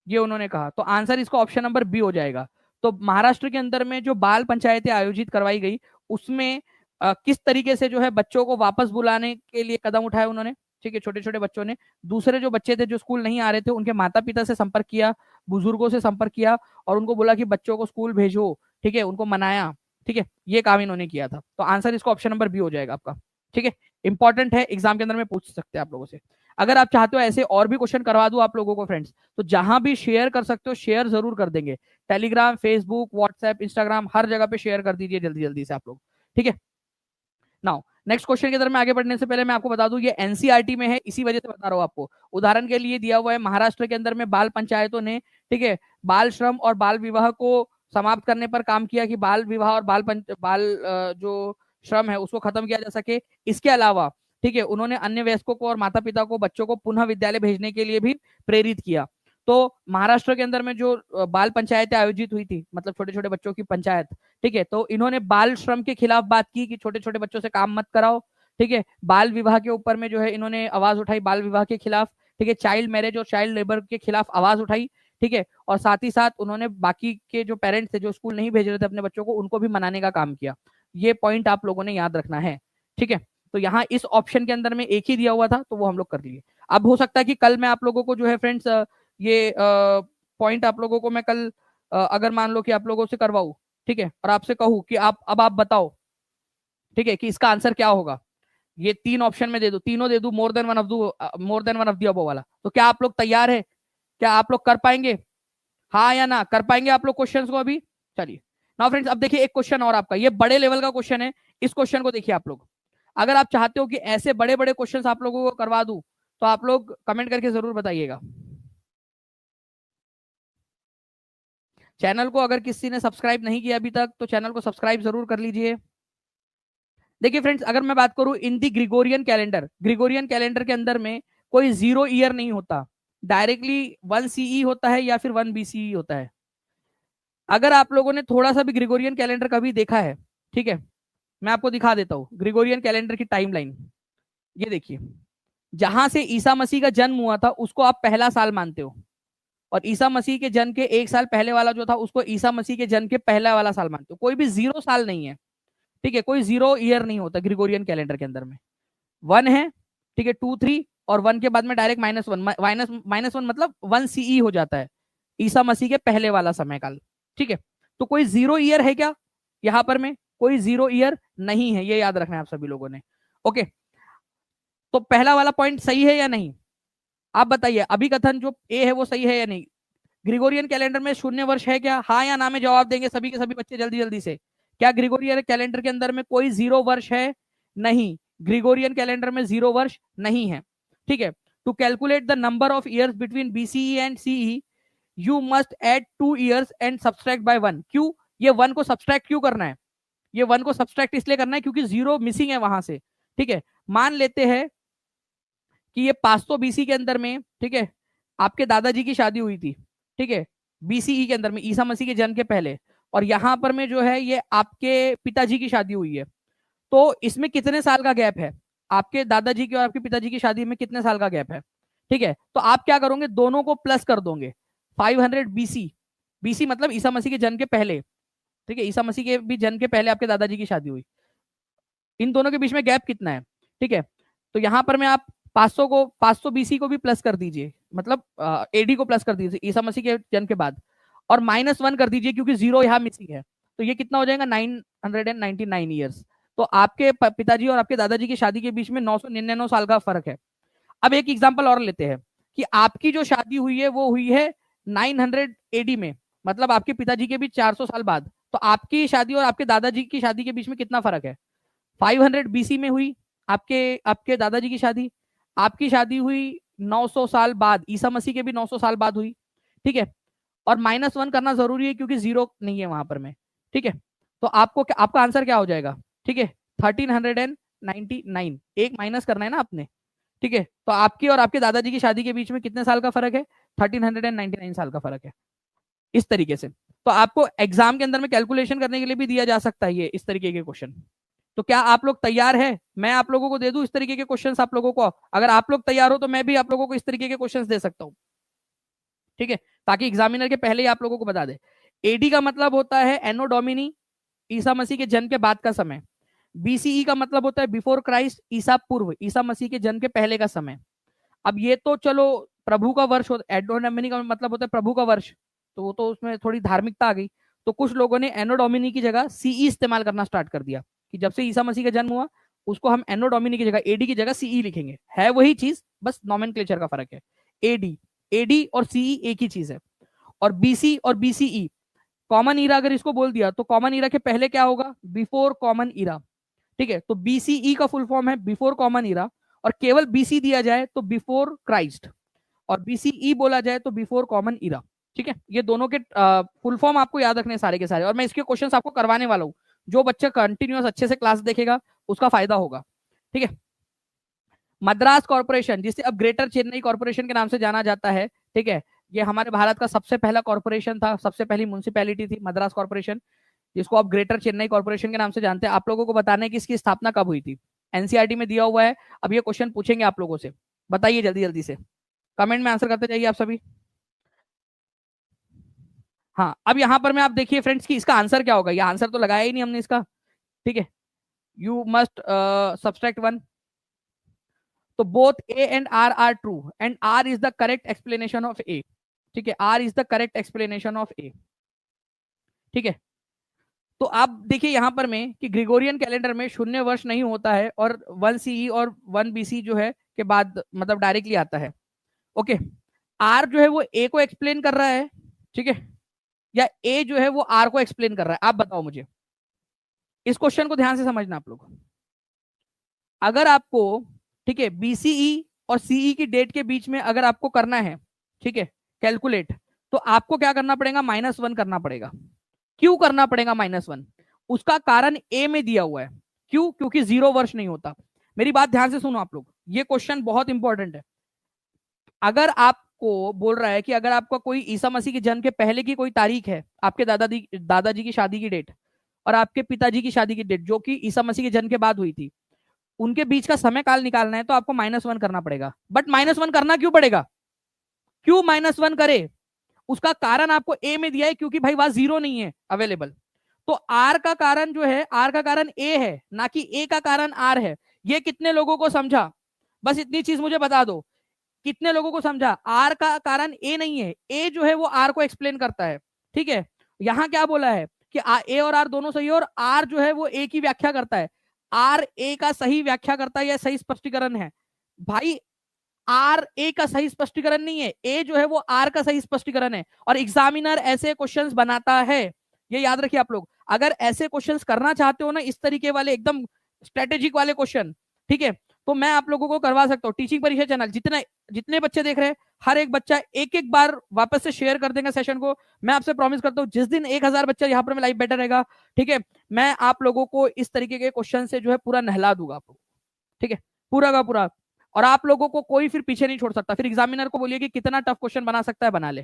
ये उन्होंने कहा। तो आंसर इसका ऑप्शन नंबर बी हो जाएगा। तो महाराष्ट्र के अंदर में जो बाल पंचायतें आयोजित करवाई गई उसमें किस तरीके से जो है बच्चों को वापस बुलाने के लिए कदम उठाए उन्होंने? ठीक है, छोटे छोटे बच्चों ने दूसरे जो बच्चे थे जो स्कूल नहीं आ रहे थे उनके माता पिता से संपर्क किया, बुजुर्गों से संपर्क किया, और उनको बोला कि बच्चों को स्कूल भेजो, ठीक है, उनको मनाया। ठीक है, ये काम इन्होंने किया था। तो आंसर इसका ऑप्शन नंबर बी हो जाएगा आपका। ठीक है, इंपॉर्टेंट है, एग्जाम के अंदर में पूछ सकते हैं आप लोगों से। अगर आप चाहते हो ऐसे और भी क्वेश्चन करवा दूं आप लोगों को फ्रेंड्स, तो जहां भी शेयर कर सकते हो शेयर जरूर कर देंगे। टेलीग्राम, फेसबुक, व्हाट्सएप, इंस्टाग्राम, हर जगह पे शेयर कर दीजिए जल्दी जल्दी से आप लोग। ठीक है, नाउ नेक्स्ट क्वेश्चन की तरफ में आगे बढ़ने से पहले मैं आपको बता दूं, ये एनसीईआरटी में है, इसी वजह से बता रहा हूं आपको। उदाहरण के लिए दिया हुआ है, महाराष्ट्र के अंदर में बाल पंचायतों ने, ठीक है, बाल श्रम और बाल विवाह को समाप्त करने पर काम किया, कि बाल विवाह और जो श्रम है उसको खत्म किया जा सके। इसके अलावा, ठीक है, उन्होंने अन्य वयस्कों को और माता पिता को बच्चों को पुनः विद्यालय भेजने के लिए भी प्रेरित किया। तो महाराष्ट्र के अंदर में जो बाल पंचायतें आयोजित हुई थी, मतलब छोटे छोटे बच्चों की पंचायत, ठीक है, तो इन्होंने बाल श्रम के खिलाफ बात की कि छोटे छोटे बच्चों से काम मत कराओ। ठीक है, बाल विवाह के ऊपर में जो है इन्होंने आवाज उठाई, बाल विवाह के खिलाफ। ठीक है, चाइल्ड मैरिज और चाइल्ड लेबर के खिलाफ आवाज उठाई। ठीक है, और साथ ही साथ उन्होंने बाकी के जो पेरेंट्स थे जो स्कूल नहीं भेज रहे थे अपने बच्चों को, उनको भी मनाने का काम किया। ये पॉइंट आप लोगों ने याद रखना है। ठीक है, तो यहाँ इस ऑप्शन के अंदर में एक ही दिया हुआ था तो वो हम लोग कर लिए। अब हो सकता है कि कल मैं आप लोगों को जो है फ्रेंड्स ये पॉइंट आप लोगों को मैं कल अगर मान लो कि आप लोगों से करवाऊं, ठीक है, और आपसे कहूं कि आप अब आप बताओ, ठीक है, कि इसका आंसर क्या होगा। ये 3 ऑप्शन में दे दो, तीनों दे दो, more than one of the above वाला। तो क्या आप लोग तैयार है? क्या आप लोग कर पाएंगे? हाँ या ना, कर पाएंगे आप लोग क्वेश्चंस को अभी? चलिए नाउ फ्रेंड्स, अब देखिए एक क्वेश्चन और आपका, ये बड़े लेवल का क्वेश्चन है। इस क्वेश्चन को देखिए आप लोग, अगर आप चाहते हो कि ऐसे बड़े बड़े क्वेश्चंस आप लोगों को करवा दूं तो आप लोग कमेंट करके जरूर बताइएगा। चैनल को अगर किसी ने सब्सक्राइब नहीं किया अभी तक तो चैनल को सब्सक्राइब जरूर कर लीजिए। देखिए फ्रेंड्स, अगर मैं बात करूं इन दी ग्रिगोरियन कैलेंडर के अंदर में कोई जीरो ईयर नहीं होता, डायरेक्टली 1 CE होता है या फिर 1 BCE होता है। अगर आप लोगों ने थोड़ा सा भी ग्रिगोरियन कैलेंडर कभी देखा है, ठीक है, मैं आपको दिखा देता हूँ ग्रिगोरियन कैलेंडर की टाइमलाइन। ये देखिए, जहां से ईसा मसीह का जन्म हुआ था उसको आप पहला साल मानते हो, और ईसा मसीह के जन्म के 1 साल पहले वाला जो था उसको ईसा मसीह के जन्म के पहला वाला साल मानते हो। कोई भी जीरो साल नहीं है, ठीक है, कोई जीरो ईयर नहीं होता ग्रिगोरियन कैलेंडर के अंदर में। 1 है, ठीक है, 2 3 और 1 के बाद में डायरेक्ट -1, -1 मतलब 1 CE हो जाता है, ईसा मसीह के पहले वाला समय काल। ठीक है, तो कोई जीरो ईयर है क्या यहां पर में? कोई जीरो ईयर नहीं है, ये याद रखना है आप सभी लोगों ने। ओके, तो पहला वाला पॉइंट सही है या नहीं? आप बताइए, अभी कथन जो ए है वो सही है या नहीं? ग्रिगोरियन कैलेंडर में शून्य वर्ष है क्या? हाँ या ना में जवाब देंगे सभी के सभी बच्चे जल्दी जल्दी से। क्या ग्रिगोरियन कैलेंडर के अंदर में कोई जीरो वर्ष है? नहीं, ग्रिगोरियन कैलेंडर में जीरो वर्ष नहीं है। ठीक है, to calculate the number of years between BCE and CE you must add 2 years and subtract by 1। क्यों? ये 1 को सब्सट्रैक्ट क्यों करना है? ये 1 को सब्सट्रैक्ट इसलिए करना है क्योंकि जीरो मिसिंग है वहां से। ठीक है, मान लेते हैं कि ये 500 BC के अंदर में, ठीक है, आपके दादाजी की शादी हुई थी, ठीक है, BCE के अंदर में, ईसा मसीह के जन्म के पहले, और यहां पर में जो है ये आपके पिताजी की शादी हुई है। तो इसमें कितने साल का गैप है? आपके दादाजी की और आपके पिताजी की शादी में कितने साल का गैप है? ठीक है, तो आप क्या करोगे, दोनों को प्लस कर दोगे। 500 BC, BC मतलब ईसा मसीह के जन्म के पहले, ठीक है, ईसा मसीह के भी जन्म के पहले आपके दादाजी की शादी हुई, इन दोनों के बीच में गैप कितना है? ठीक है, तो यहां पर मैं आप 500 BC को भी प्लस कर दीजिए, मतलब AD को प्लस कर दीजिए ईसा मसीह के जन्म के बाद, और -1 कर दीजिए क्योंकि जीरो यहाँ मिसिंग है। तो ये कितना हो जाएगा? 999 ईयर्स। तो आपके पिताजी और आपके दादाजी की शादी के बीच में 999 साल का फर्क है। अब एक एग्जाम्पल और लेते हैं कि आपकी जो शादी हुई है वो हुई है 900 AD में, मतलब आपके पिताजी के भी 400 साल बाद। तो आपकी शादी और आपके दादाजी की शादी के बीच में कितना फर्क है? 500 BC में हुई आपके आपके दादाजी की शादी, आपकी शादी हुई 900 साल बाद, ईसा मसीह के भी 900 साल बाद हुई। ठीक है, और -1 करना जरूरी है क्योंकि जीरो नहीं है वहां पर में। ठीक है, तो आपका आंसर क्या हो जाएगा? ठीक है, 1399, एक माइनस करना है ना आपने। ठीक है, तो आपकी और आपके दादाजी की शादी के बीच में कितने साल का फर्क है? 1399 साल का फर्क है। इस तरीके से तो आपको एग्जाम के अंदर में कैलकुलेशन करने के लिए भी दिया जा सकता है ये इस तरीके के क्वेश्चन। तो क्या आप लोग तैयार है? मैं आप लोगों को दे दूं इस तरीके के क्वेश्चंस आप लोगों को? अगर आप लोग तैयार हो तो मैं भी आप लोगों को इस तरीके के क्वेश्चंस दे सकता हूं, ठीक है, ताकि एग्जामिनर के पहले ही आप लोगों को बता दे। एडी का मतलब होता है एनो डोमिनी, ईसा मसीह के जन्म के बाद का समय। BCE का मतलब होता है बिफोर क्राइस्ट, ईसा पूर्व, ईसा मसीह के जन्म के पहले का समय। अब ये तो चलो प्रभु का वर्ष होता है, एडो डोमिनी का मतलब होता है प्रभु का वर्ष, तो वो तो उसमें थोड़ी धार्मिकता आ गई। तो कुछ लोगों ने एनो डोमिनी की जगह CE इस्तेमाल करना स्टार्ट कर दिया कि जब से ईसा मसीह का जन्म हुआ उसको हम एनो डोमिनी की जगह, AD की जगह CE लिखेंगे। है वही चीज, बस नॉमेनक्लेचर का फर्क है। AD और CE एक ही चीज है। और BC और BCE कॉमन ईरा अगर इसको बोल दिया तो कॉमन ईरा के पहले क्या होगा? Before common era. ठीक है, तो BCE का फुल फॉर्म है बिफोर कॉमन ईरा, और केवल BC दिया जाए तो बिफोर क्राइस्ट, और BCE बोला जाए तो बिफोर कॉमन ईरा। ठीक है, ये दोनों के फुल फॉर्म आपको याद रखने सारे के सारे, और मैं इसके क्वेश्चंस आपको करवाने वाला हूँ। जो बच्चा कंटिन्यूअस अच्छे से क्लास देखेगा उसका फायदा होगा। ठीक है, मद्रास कॉर्पोरेशन, जिसे अब ग्रेटर चेन्नई कॉर्पोरेशन के नाम से जाना जाता है, ठीक है, ये हमारे भारत का सबसे पहला कॉर्पोरेशन था, सबसे पहली म्यूनिसिपैलिटी थी मद्रास कॉर्पोरेशन, जिसको आप ग्रेटर चेन्नई कॉर्पोरेशन के नाम से जानते हैं। आप लोगों को बताना है कि इसकी स्थापना कब हुई थी। एनसीईआरटी में दिया हुआ है। अब ये क्वेश्चन पूछेंगे आप लोगों से, बताइए जल्दी जल्दी से, कमेंट में आंसर करते जाइए आप सभी। हाँ, अब यहाँ पर मैं आप देखिए फ्रेंड्स कि इसका आंसर क्या होगा। ये आंसर तो लगाया ही नहीं हमने इसका। ठीक है, यू मस्ट सब्सट्रैक्ट 1। तो both A and R are true and R is the correct explanation of A। ठीक है, R is the correct explanation of A। ठीक है, तो आप देखिए यहां पर में कि ग्रिगोरियन कैलेंडर में शून्य वर्ष नहीं होता है और 1 CE और 1 BC जो है के बाद मतलब डायरेक्टली आता है। ओके, आर जो है वो ए को एक्सप्लेन कर रहा है, ठीक है, या ए जो है वो आर को एक्सप्लेन कर रहा है? आप बताओ मुझे, इस क्वेश्चन को ध्यान से समझना आप लोग। अगर आपको, ठीक है, बीसीई और सीई की डेट के बीच में अगर आपको करना है, ठीक है, कैलकुलेट, तो आपको क्या करना पड़ेगा? -1 करना पड़ेगा। क्यों करना पड़ेगा -1? उसका कारण ए में दिया हुआ है। क्यों? क्योंकि 0 वर्ष नहीं होता। मेरी बात ध्यान से सुनो आप लोग, ये क्वेश्चन बहुत इंपॉर्टेंट है। अगर आपको बोल रहा है कि अगर आपका कोई ईसा मसीह के जन्म के पहले की कोई तारीख है, आपके दादाजी की शादी की डेट और आपके पिताजी की शादी की डेट जो कि ईसा मसीह के जन्म के बाद हुई थी, उनके बीच का समय काल निकालना है तो आपको -1 करना पड़ेगा। बट -1 करना क्यों पड़ेगा? क्यों -1 करे? उसका कारण आपको ए में दिया है, क्योंकि भाई वहां 0 नहीं है अवेलेबल। तो आर का कारण जो है, आर का कारण ए है, ना कि ए का कारण आर है। ये कितने लोगों को समझा? बस इतनी चीज मुझे बता दो, कितने लोगों को समझा? आर का कारण ए नहीं है, ए जो है वो आर को एक्सप्लेन करता है, ठीक है। यहां क्या बोला है कि ए और आर दोनों सही है और आर जो है वो ए की व्याख्या करता है। आर ए का सही व्याख्या करता है या सही स्पष्टीकरण है? भाई आर ए का सही स्पष्टीकरण नहीं है, ए जो है वो आर का सही स्पष्टीकरण है। और एग्जामिनर ऐसे क्वेश्चंस बनाता है, ये याद रखिए आप लोग। अगर ऐसे क्वेश्चंस करना चाहते हो ना, इस तरीके वाले एकदम स्ट्रेटेजिक वाले क्वेश्चन, ठीक है, तो मैं आप लोगों को करवा सकता हूँ। टीचिंग परीक्षा चैनल जितने जितने बच्चे देख रहे हैं, हर एक बच्चा एक एक बार वापस से शेयर कर देगा सेशन को। मैं आपसे प्रॉमिस करता हूँ जिस दिन 1000 बच्चा यहाँ पर लाइव बैठा रहेगा, ठीक है, मैं आप लोगों को इस तरीके के क्वेश्चन से जो है पूरा नहला दूंगा आपको, ठीक है, पूरा का पूरा। और आप लोगों को कोई फिर पीछे नहीं छोड़ सकता। फिर एग्जामिनर को बोलिए कि कितना टफ क्वेश्चन बना सकता है, बना ले,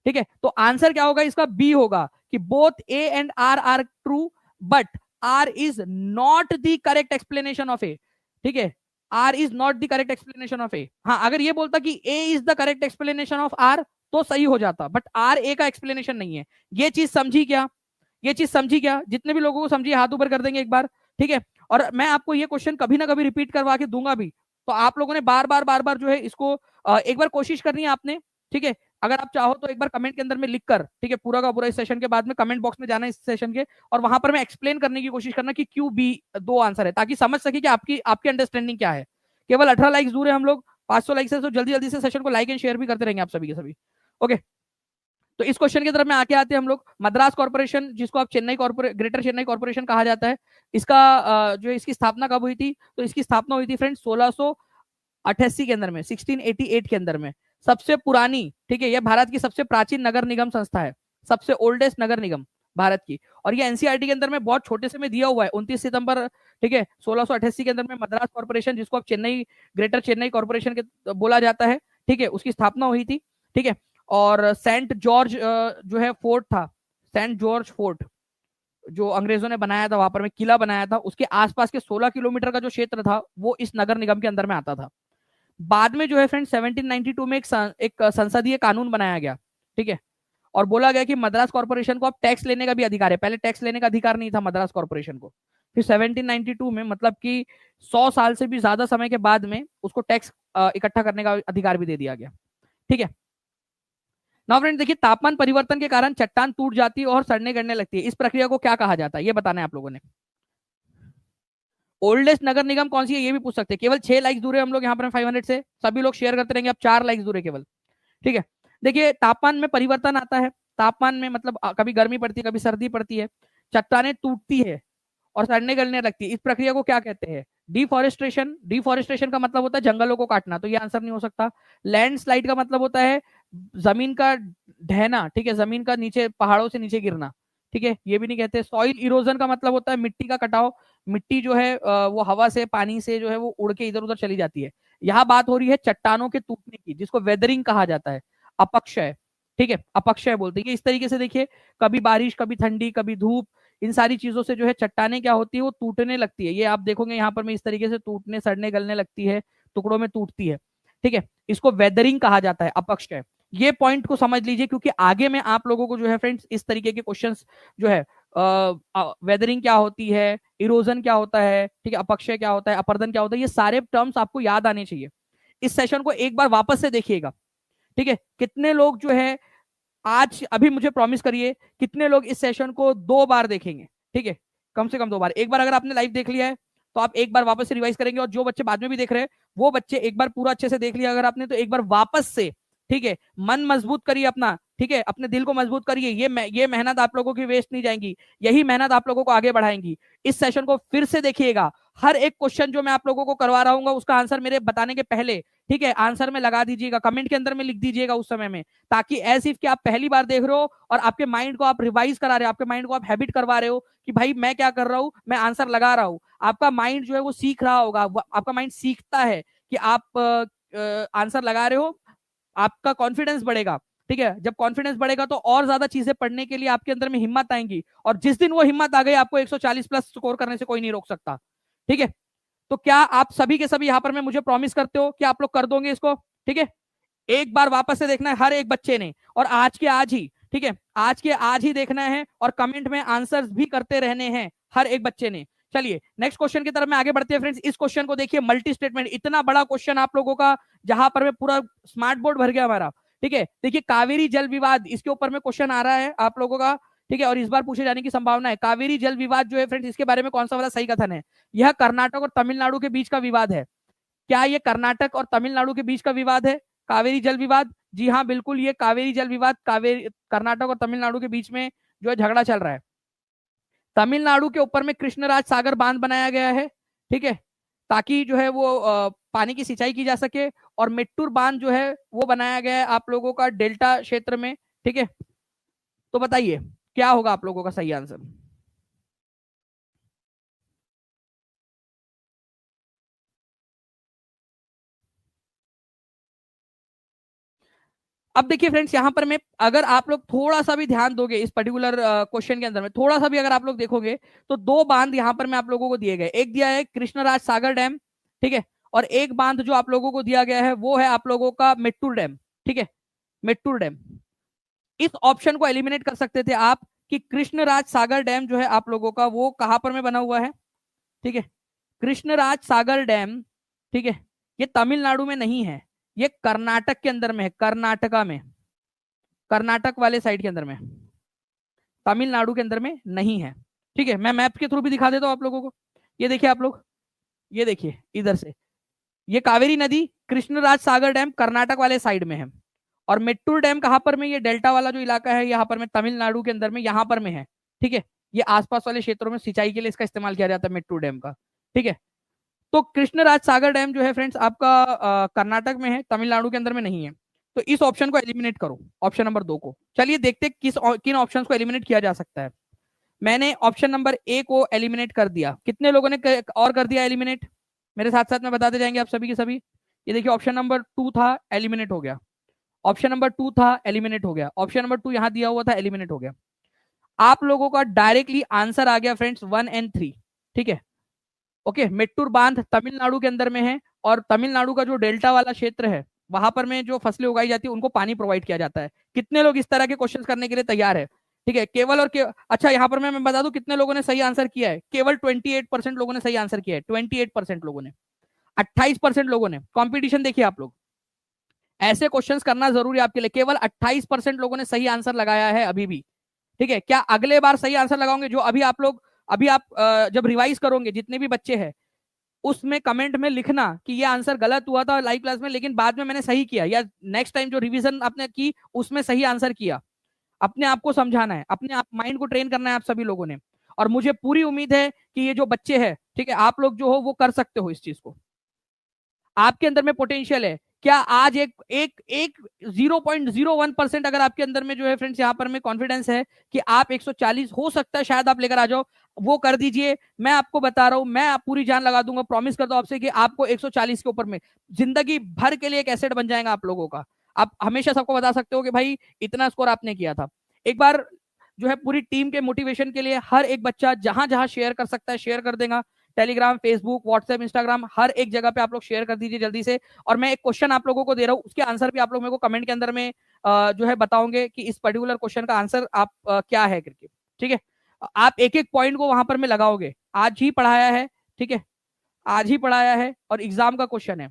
ठीक है। तो आंसर क्या होगा इसका? बी होगा कि both A and R are true but R is not the correct explanation of A, ठीक है, R is not the correct explanation of A. हाँ, अगर ये बोलता कि A is the correct explanation of R तो सही हो जाता, बट आर ए का एक्सप्लेनेशन नहीं है। ये चीज समझी क्या? ये चीज समझी क्या? जितने भी लोगों को समझी हाथ ऊपर कर देंगे एक बार, ठीक है। और मैं आपको ये क्वेश्चन कभी ना कभी रिपीट करवा के दूंगा भी, तो आप लोगों ने बार बार जो है इसको एक बार कोशिश करनी है आपने, ठीक है। अगर आप चाहो तो एक बार कमेंट के अंदर में लिख कर, ठीक है, पूरा का पूरा इस सेशन के बाद में कमेंट बॉक्स में जाना इस सेशन के, और वहां पर मैं एक्सप्लेन करने की कोशिश करना कि क्यों बी 2 आंसर है, ताकि समझ सके कि आपकी आपकी अंडरस्टैंडिंग क्या है। केवल 18 लाइक्स दूर है हम लोग 500 लाइक से, तो जल्दी जल्दी से सेशन को लाइक एंड शेयर भी करते रहेंगे आप सभी के सभी। ओके, तो इस क्वेश्चन की तरफ में आके आते हैं हम लोग। मद्रास कॉर्पोरेशन, जिसको आप Chennai corporation, greater Chennai corporation कहा जाता है, इसका जो इसकी स्थापना कब हुई थी? तो इसकी स्थापना हुई थी फ्रेंड्स 1688 के अंदर में, 1688 के अंदर में। सबसे पुरानी, ठीक है, यह भारत की सबसे प्राचीन नगर निगम संस्था है, सबसे ओल्डेस्ट नगर निगम भारत की। और ये एनसीईआरटी के अंदर में बहुत छोटे से में दिया हुआ है, 29 सितंबर, ठीक है, 1688 के अंदर में मद्रास कॉर्पोरेशन, जिसको आप चेन्नई, ग्रेटर चेन्नई कॉर्पोरेशन के बोला जाता है, ठीक है, उसकी स्थापना हुई थी, ठीक है। और सेंट जॉर्ज जो है फोर्ट था, सेंट जॉर्ज फोर्ट जो अंग्रेजों ने बनाया था, वहां पर में किला बनाया था, उसके आसपास के 16 किलोमीटर का जो क्षेत्र था वो इस नगर निगम के अंदर में आता था। बाद में जो है फ्रेंड 1792 में एक संसदीय कानून बनाया गया, ठीक है, और बोला गया कि मद्रास कॉर्पोरेशन को अब टैक्स लेने का भी अधिकार है। पहले टैक्स लेने का अधिकार नहीं था मद्रास कॉर्पोरेशन को। फिर 1792 में, मतलब कि 100 साल से भी ज्यादा समय के बाद में, उसको टैक्स इकट्ठा करने का अधिकार भी दे दिया गया, ठीक है। नाउ फ्रेंड देखिए, तापमान परिवर्तन के कारण चट्टान टूट जाती है और सड़ने गड़ने लगती है, इस प्रक्रिया को क्या कहा जाता है? ये बताना है आप लोगों ने। ओल्डेस्ट नगर निगम कौन सी है ये भी पूछ सकते हैं। केवल 6 लाइक्स दूर है हम लोग यहाँ पर 500 से, सभी लोग शेयर करते रहेंगे। अब 4 लाइक्स दूर है केवल, ठीक है। देखिए, तापमान में परिवर्तन आता है, तापमान में मतलब कभी गर्मी पड़ती है, कभी सर्दी पड़ती है, चट्टाने टूटती है और सड़ने गलने लगती है। इस प्रक्रिया को क्या कहते हैं? डिफॉरेस्टेशन। डिफॉरेस्टेशन का मतलब होता है जंगलों को काटना, तो ये आंसर नहीं हो सकता। लैंडस्लाइड का मतलब होता है जमीन का ढहना, ठीक है, जमीन का नीचे, पहाड़ों से नीचे गिरना, ठीक है, ये भी नहीं कहते। सॉइल इरोजन का मतलब होता है मिट्टी का कटाव, मिट्टी जो है वो हवा से, पानी से जो है वो उड़ के इधर उधर चली जाती है। यहाँ बात हो रही है चट्टानों के टूटने की, जिसको वेदरिंग कहा जाता है, अपक्षय, ठीक है, अपक्षय बोलते हैं। इस तरीके से देखिए, कभी बारिश, कभी ठंडी, कभी धूप, इन सारी चीजों से जो है चट्टाने क्या होती है, वो टूटने लगती है। ये आप देखोगे यहाँ पर में इस तरीके से टूटने, सड़ने गलने लगती है, टुकड़ों में टूटती है, ठीक है। इसको वेदरिंग कहा जाता है, अपक्षय। ये पॉइंट को समझ लीजिए, क्योंकि आगे में आप लोगों को जो है फ्रेंड्स इस तरीके के क्वेश्चंस जो है, वेदरिंग क्या होती है, इरोजन क्या होता है, ठीक है, अपक्षय क्या होता है, अपर्दन क्या होता है, ये सारे टर्म्स आपको याद आने चाहिए। इस सेशन को एक बार वापस से देखिएगा, ठीक है। कितने लोग जो है आज, अभी मुझे प्रॉमिस करिए, कितने लोग इस सेशन को 2 बार देखेंगे, ठीक ठीक है, कम से कम 2 बार। एक बार अगर आपने लाइव देख लिया है तो आप एक बार वापस से रिवाइज करेंगे, और जो बच्चे बाद में भी देख रहे हैं वो बच्चे एक बार पूरा अच्छे से देख लिया अगर आपने, तो एक बार वापस से, ठीक है, मन मजबूत करिए अपना, ठीक है, अपने दिल को मजबूत करिए। ये मेहनत आप लोगों की वेस्ट नहीं जाएंगी, यही मेहनत आप लोगों को आगे बढ़ाएंगी। इस सेशन को फिर से देखिएगा, हर एक क्वेश्चन जो मैं आप लोगों को करवा रहा हूँ उसका आंसर मेरे बताने के पहले, ठीक है, आंसर में लगा दीजिएगा, कमेंट के अंदर में लिख दीजिएगा उस समय में, ताकि ऐसे कि आप पहली बार देख रहे हो और आपके माइंड को आप रिवाइज करा रहे हो, आपके माइंड को आप हैबिट करवा रहे हो कि भाई मैं क्या कर रहा हूं, मैं आंसर लगा रहा हूं। आपका माइंड जो है वो सीख रहा होगा, आपका माइंड सीखता है कि आप आंसर लगा रहे हो, आपका कॉन्फिडेंस बढ़ेगा। ठीक है, जब कॉन्फिडेंस बढ़ेगा तो और ज्यादा चीजें पढ़ने के लिए आपके अंदर में हिम्मत आएंगी, और जिस दिन वो हिम्मत आ गई आपको 140 प्लस स्कोर करने से कोई नहीं रोक सकता। ठीक है, तो क्या आप सभी के सभी यहां पर मैं मुझे प्रॉमिस करते हो कि आप लोग कर दोगे इसको? ठीक है, एक बार वापस से देखना है हर एक बच्चे ने, और आज के आज ही, ठीक है, आज के आज ही देखना है, और कमेंट में आंसर्स भी करते रहने हैं हर एक बच्चे ने। चलिए नेक्स्ट क्वेश्चन की तरफ में आगे बढ़ते हैं फ्रेंड्स। इस क्वेश्चन को देखिए, मल्टी स्टेटमेंट, इतना बड़ा क्वेश्चन आप लोगों का, जहां पर में पूरा स्मार्ट बोर्ड भर गया हमारा। ठीक है, देखिए कावेरी जल विवाद, इसके ऊपर में क्वेश्चन आ रहा है आप लोगों का, ठीक है, और इस बार पूछे जाने की संभावना है। कावेरी जल विवाद जो है फ्रेंड्स, इसके बारे में कौन सा वाला सही कथन है? यह कर्नाटक और तमिलनाडु के बीच का विवाद है। क्या ये कर्नाटक और तमिलनाडु के बीच का विवाद है, कावेरी जल विवाद? जी हाँ, बिल्कुल, ये कावेरी जल विवाद कावेरी कर्नाटक और तमिलनाडु के बीच में जो है झगड़ा चल रहा है। तमिलनाडु के ऊपर में कृष्णराज सागर बांध बनाया गया है, ठीक है, ताकि जो है वो पानी की सिंचाई की जा सके, और मेट्टूर बांध जो है वो बनाया गया है आप लोगों का डेल्टा क्षेत्र में। ठीक है, तो बताइए क्या होगा आप लोगों का सही आंसर? अब देखिए फ्रेंड्स, यहां पर मैं, अगर आप लोग थोड़ा सा भी ध्यान दोगे इस पर्टिकुलर क्वेश्चन के अंदर में, थोड़ा सा भी अगर आप लोग देखोगे, तो 2 बांध यहां पर मैं आप लोगों को दिए गए। एक दिया है कृष्णराज सागर डैम, ठीक है, और एक बांध जो आप लोगों को दिया गया है वो है आप लोगों का मेट्टूर डैम। ठीक है, मेट्टूर डैम। इस ऑप्शन को एलिमिनेट कर सकते थे आप कि कृष्णराज सागर डैम जो है आप लोगों का वो कहां पर में बना हुआ है। ठीक है, कृष्णराज सागर डैम, ठीक है, ये तमिलनाडु में नहीं है, ये कर्नाटक के अंदर में है, कर्नाटका में, कर्नाटक वाले साइड के अंदर में, तमिलनाडु के अंदर में नहीं है। ठीक है, मैं मैप के थ्रू भी दिखा देता हूं आप लोगों को। ये देखिए आप लोग, ये देखिए इधर से, ये कावेरी नदी, कृष्णराज सागर डैम कर्नाटक वाले साइड में है, और मेट्टूर डैम कहां पर में, ये डेल्टा वाला जो इलाका है यहाँ पर में तमिलनाडु के अंदर में यहाँ पर में है। ठीक है, ये आसपास वाले क्षेत्रों में सिंचाई के लिए इसका इस्तेमाल किया जाता है मेट्टूर डैम का। ठीक है, तो कृष्णराज सागर डैम जो है फ्रेंड्स आपका कर्नाटक में है, तमिलनाडु के अंदर में नहीं है। तो इस ऑप्शन को एलिमिनेट करो, ऑप्शन नंबर 2 को। चलिए देखते हैं किन ऑप्शन को एलिमिनेट किया जा सकता है। मैंने ऑप्शन नंबर ए को एलिमिनेट कर दिया, कितने लोगों ने और कर दिया एलिमिनेट? मेरे साथ साथ में बताते जाएंगे आप सभी के सभी। ये देखिए ऑप्शन नंबर 2 था, एलिमिनेट हो गया। ऑप्शन नंबर 2 था, एलिमिनेट हो गया। ऑप्शन नंबर 2 यहां दिया हुआ था, एलिमिनेट हो गया। आप लोगों का डायरेक्टली आंसर आ गया फ्रेंड्स 1 एंड 3। ठीक है, ओके, मेट्टूर बांध तमिलनाडु के अंदर में है, और तमिलनाडु का जो डेल्टा वाला क्षेत्र है वहां पर में जो फसलें उगाई जाती है उनको पानी प्रोवाइड किया जाता है। कितने लोग इस तरह के क्वेश्चंस करने के लिए तैयार है? ठीक है, केवल अच्छा, यहाँ पर मैं बता दूं कितने लोगों ने सही आंसर किया है। केवल 28% लोगों ने सही आंसर किया है, 28% लोगों ने, 28% लोगों ने। कॉम्पिटिशन देखिए आप लोग, ऐसे क्वेश्चंस करना जरूरी है आपके लिए। केवल 28% लोगों ने सही आंसर लगाया है अभी भी। ठीक है, क्या अगले बार सही आंसर लगाओगे? जो अभी आप लोग, अभी आप जब रिवाइज करोगे जितने भी बच्चे हैं, उसमें कमेंट में लिखना कि ये आंसर गलत हुआ था लाइव क्लास में, लेकिन बाद में मैंने सही किया, या नेक्स्ट टाइम जो रिवीजन आपने की उसमें सही आंसर किया। अपने आप को समझाना है, अपने आप माइंड को ट्रेन करना है आप सभी लोगों ने। और मुझे पूरी उम्मीद है कि ये जो बच्चे हैं, ठीक है, आप लोग जो हो वो कर सकते हो इस चीज को। आपके अंदर में पोटेंशियल है। क्या आज एक एक एक 0.01% अगर आपके अंदर में जो है फ्रेंड्स यहाँ पर में कॉन्फिडेंस है कि आप 140 हो सकता है शायद आप लेकर आ जाओ, वो कर दीजिए। मैं आपको बता रहा हूं, मैं आप पूरी जान लगा दूंगा, प्रॉमिस करता हूं आपसे कि आपको 140 के ऊपर में जिंदगी भर के लिए एक एसेट बन जाएगा आप लोगों का। आप हमेशा सबको बता सकते हो कि भाई इतना स्कोर आपने किया था। एक बार जो है पूरी टीम के मोटिवेशन के लिए हर एक बच्चा जहां जहां शेयर कर सकता है शेयर कर देगा। टेलीग्राम, फेसबुक, व्हाट्सएप, इंस्टाग्राम, हर एक जगह पे आप लोग शेयर कर दीजिए जल्दी से। और मैं एक क्वेश्चन आप लोगों को दे रहा हूँ, उसके आंसर भी आप लोग मेरे को कमेंट के अंदर में जो है बताओगे कि इस पर्टिकुलर क्वेश्चन का आंसर आप क्या है करके। ठीक है, आप एक एक पॉइंट को वहां पर में लगाओगे। आज ही पढ़ाया है, ठीक है, आज ही पढ़ाया है, और एग्जाम का क्वेश्चन है।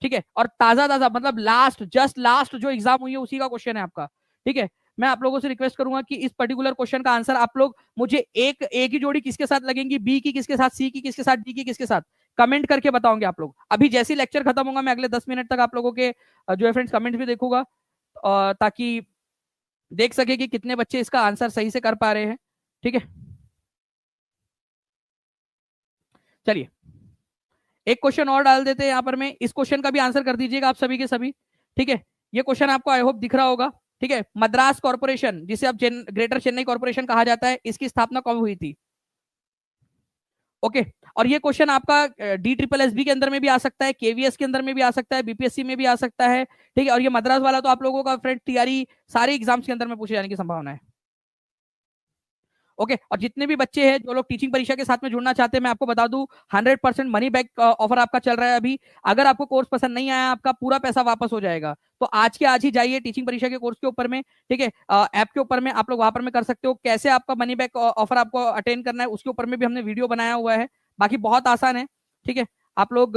ठीक है, और ताजा ताजा मतलब लास्ट, जस्ट लास्ट जो एग्जाम हुई है उसी का क्वेश्चन है आपका। ठीक है, मैं आप लोगों से रिक्वेस्ट करूंगा कि इस पर्टिकुलर क्वेश्चन का आंसर आप लोग मुझे एक ही जोड़ी किसके साथ लगेंगी, बी की किसके साथ, सी की किसके साथ, डी की किसके साथ, कमेंट करके बताओगे आप लोग। अभी जैसे ही लेक्चर खत्म होगा मैं अगले 10 मिनट तक आप लोगों के जो है फ्रेंड्स कमेंट भी देखूंगा, ताकि देख सके कि कितने बच्चे इसका आंसर सही से कर पा रहे हैं। ठीक है, चलिए एक क्वेश्चन और डाल देते हैं यहाँ पर। मैं इस क्वेश्चन का भी आंसर कर दीजिएगा आप सभी के सभी। ठीक है, ये क्वेश्चन आपको आई होप दिख रहा होगा। ठीक है, मद्रास कॉर्पोरेशन, जिसे अब ग्रेटर चेन्नई कॉर्पोरेशन कहा जाता है, इसकी स्थापना कब हुई थी? ओके, और ये क्वेश्चन आपका DSSB के अंदर में भी आ सकता है, KVS के अंदर में भी आ सकता है, BPSC में भी आ सकता है। ठीक है, और ये मद्रास वाला तो आप लोगों का फ्रेंड TRE सारे एग्जाम्स के अंदर में पूछे जाने की संभावना है। ओके, और जितने भी बच्चे हैं जो लोग टीचिंग परीक्षा के साथ में जुड़ना चाहते हैं, मैं आपको बता दूं 100% मनी बैक ऑफर आपका चल रहा है अभी। अगर आपको कोर्स पसंद नहीं आया, आपका पूरा पैसा वापस हो जाएगा। तो आज के आज ही जाइए टीचिंग परीक्षा के कोर्स के ऊपर में। ठीक है, ऐप के ऊपर में आप लोग वहां पर में कर सकते हो। कैसे आपका मनी बैक ऑफर आपको अटेंड करना है उसके ऊपर में भी हमने वीडियो बनाया हुआ है। बाकी बहुत आसान है। ठीक है, आप लोग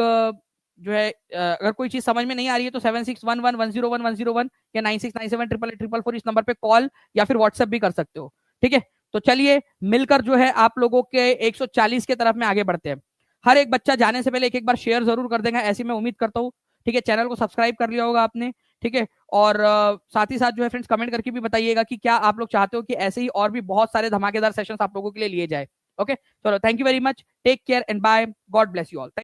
जो है अगर कोई चीज समझ में नहीं आ रही है तो 7611101101 या 96978844 इस नंबर पे कॉल या फिर व्हाट्सएप भी कर सकते हो। ठीक है, तो चलिए मिलकर जो है आप लोगों के 140 के तरफ में आगे बढ़ते हैं। हर एक बच्चा जाने से पहले एक एक बार शेयर जरूर कर देगा, ऐसी मैं उम्मीद करता हूँ। ठीक है, चैनल को सब्सक्राइब कर लिया होगा आपने। ठीक है, और साथ ही साथ जो है फ्रेंड्स कमेंट करके भी बताइएगा कि क्या आप लोग चाहते हो कि ऐसे ही और भी बहुत सारे धमाकेदार सेशंस आप लोगों के लिए लिए जाए। ओके, चलो, thank you very much, take care and bye, God bless you all.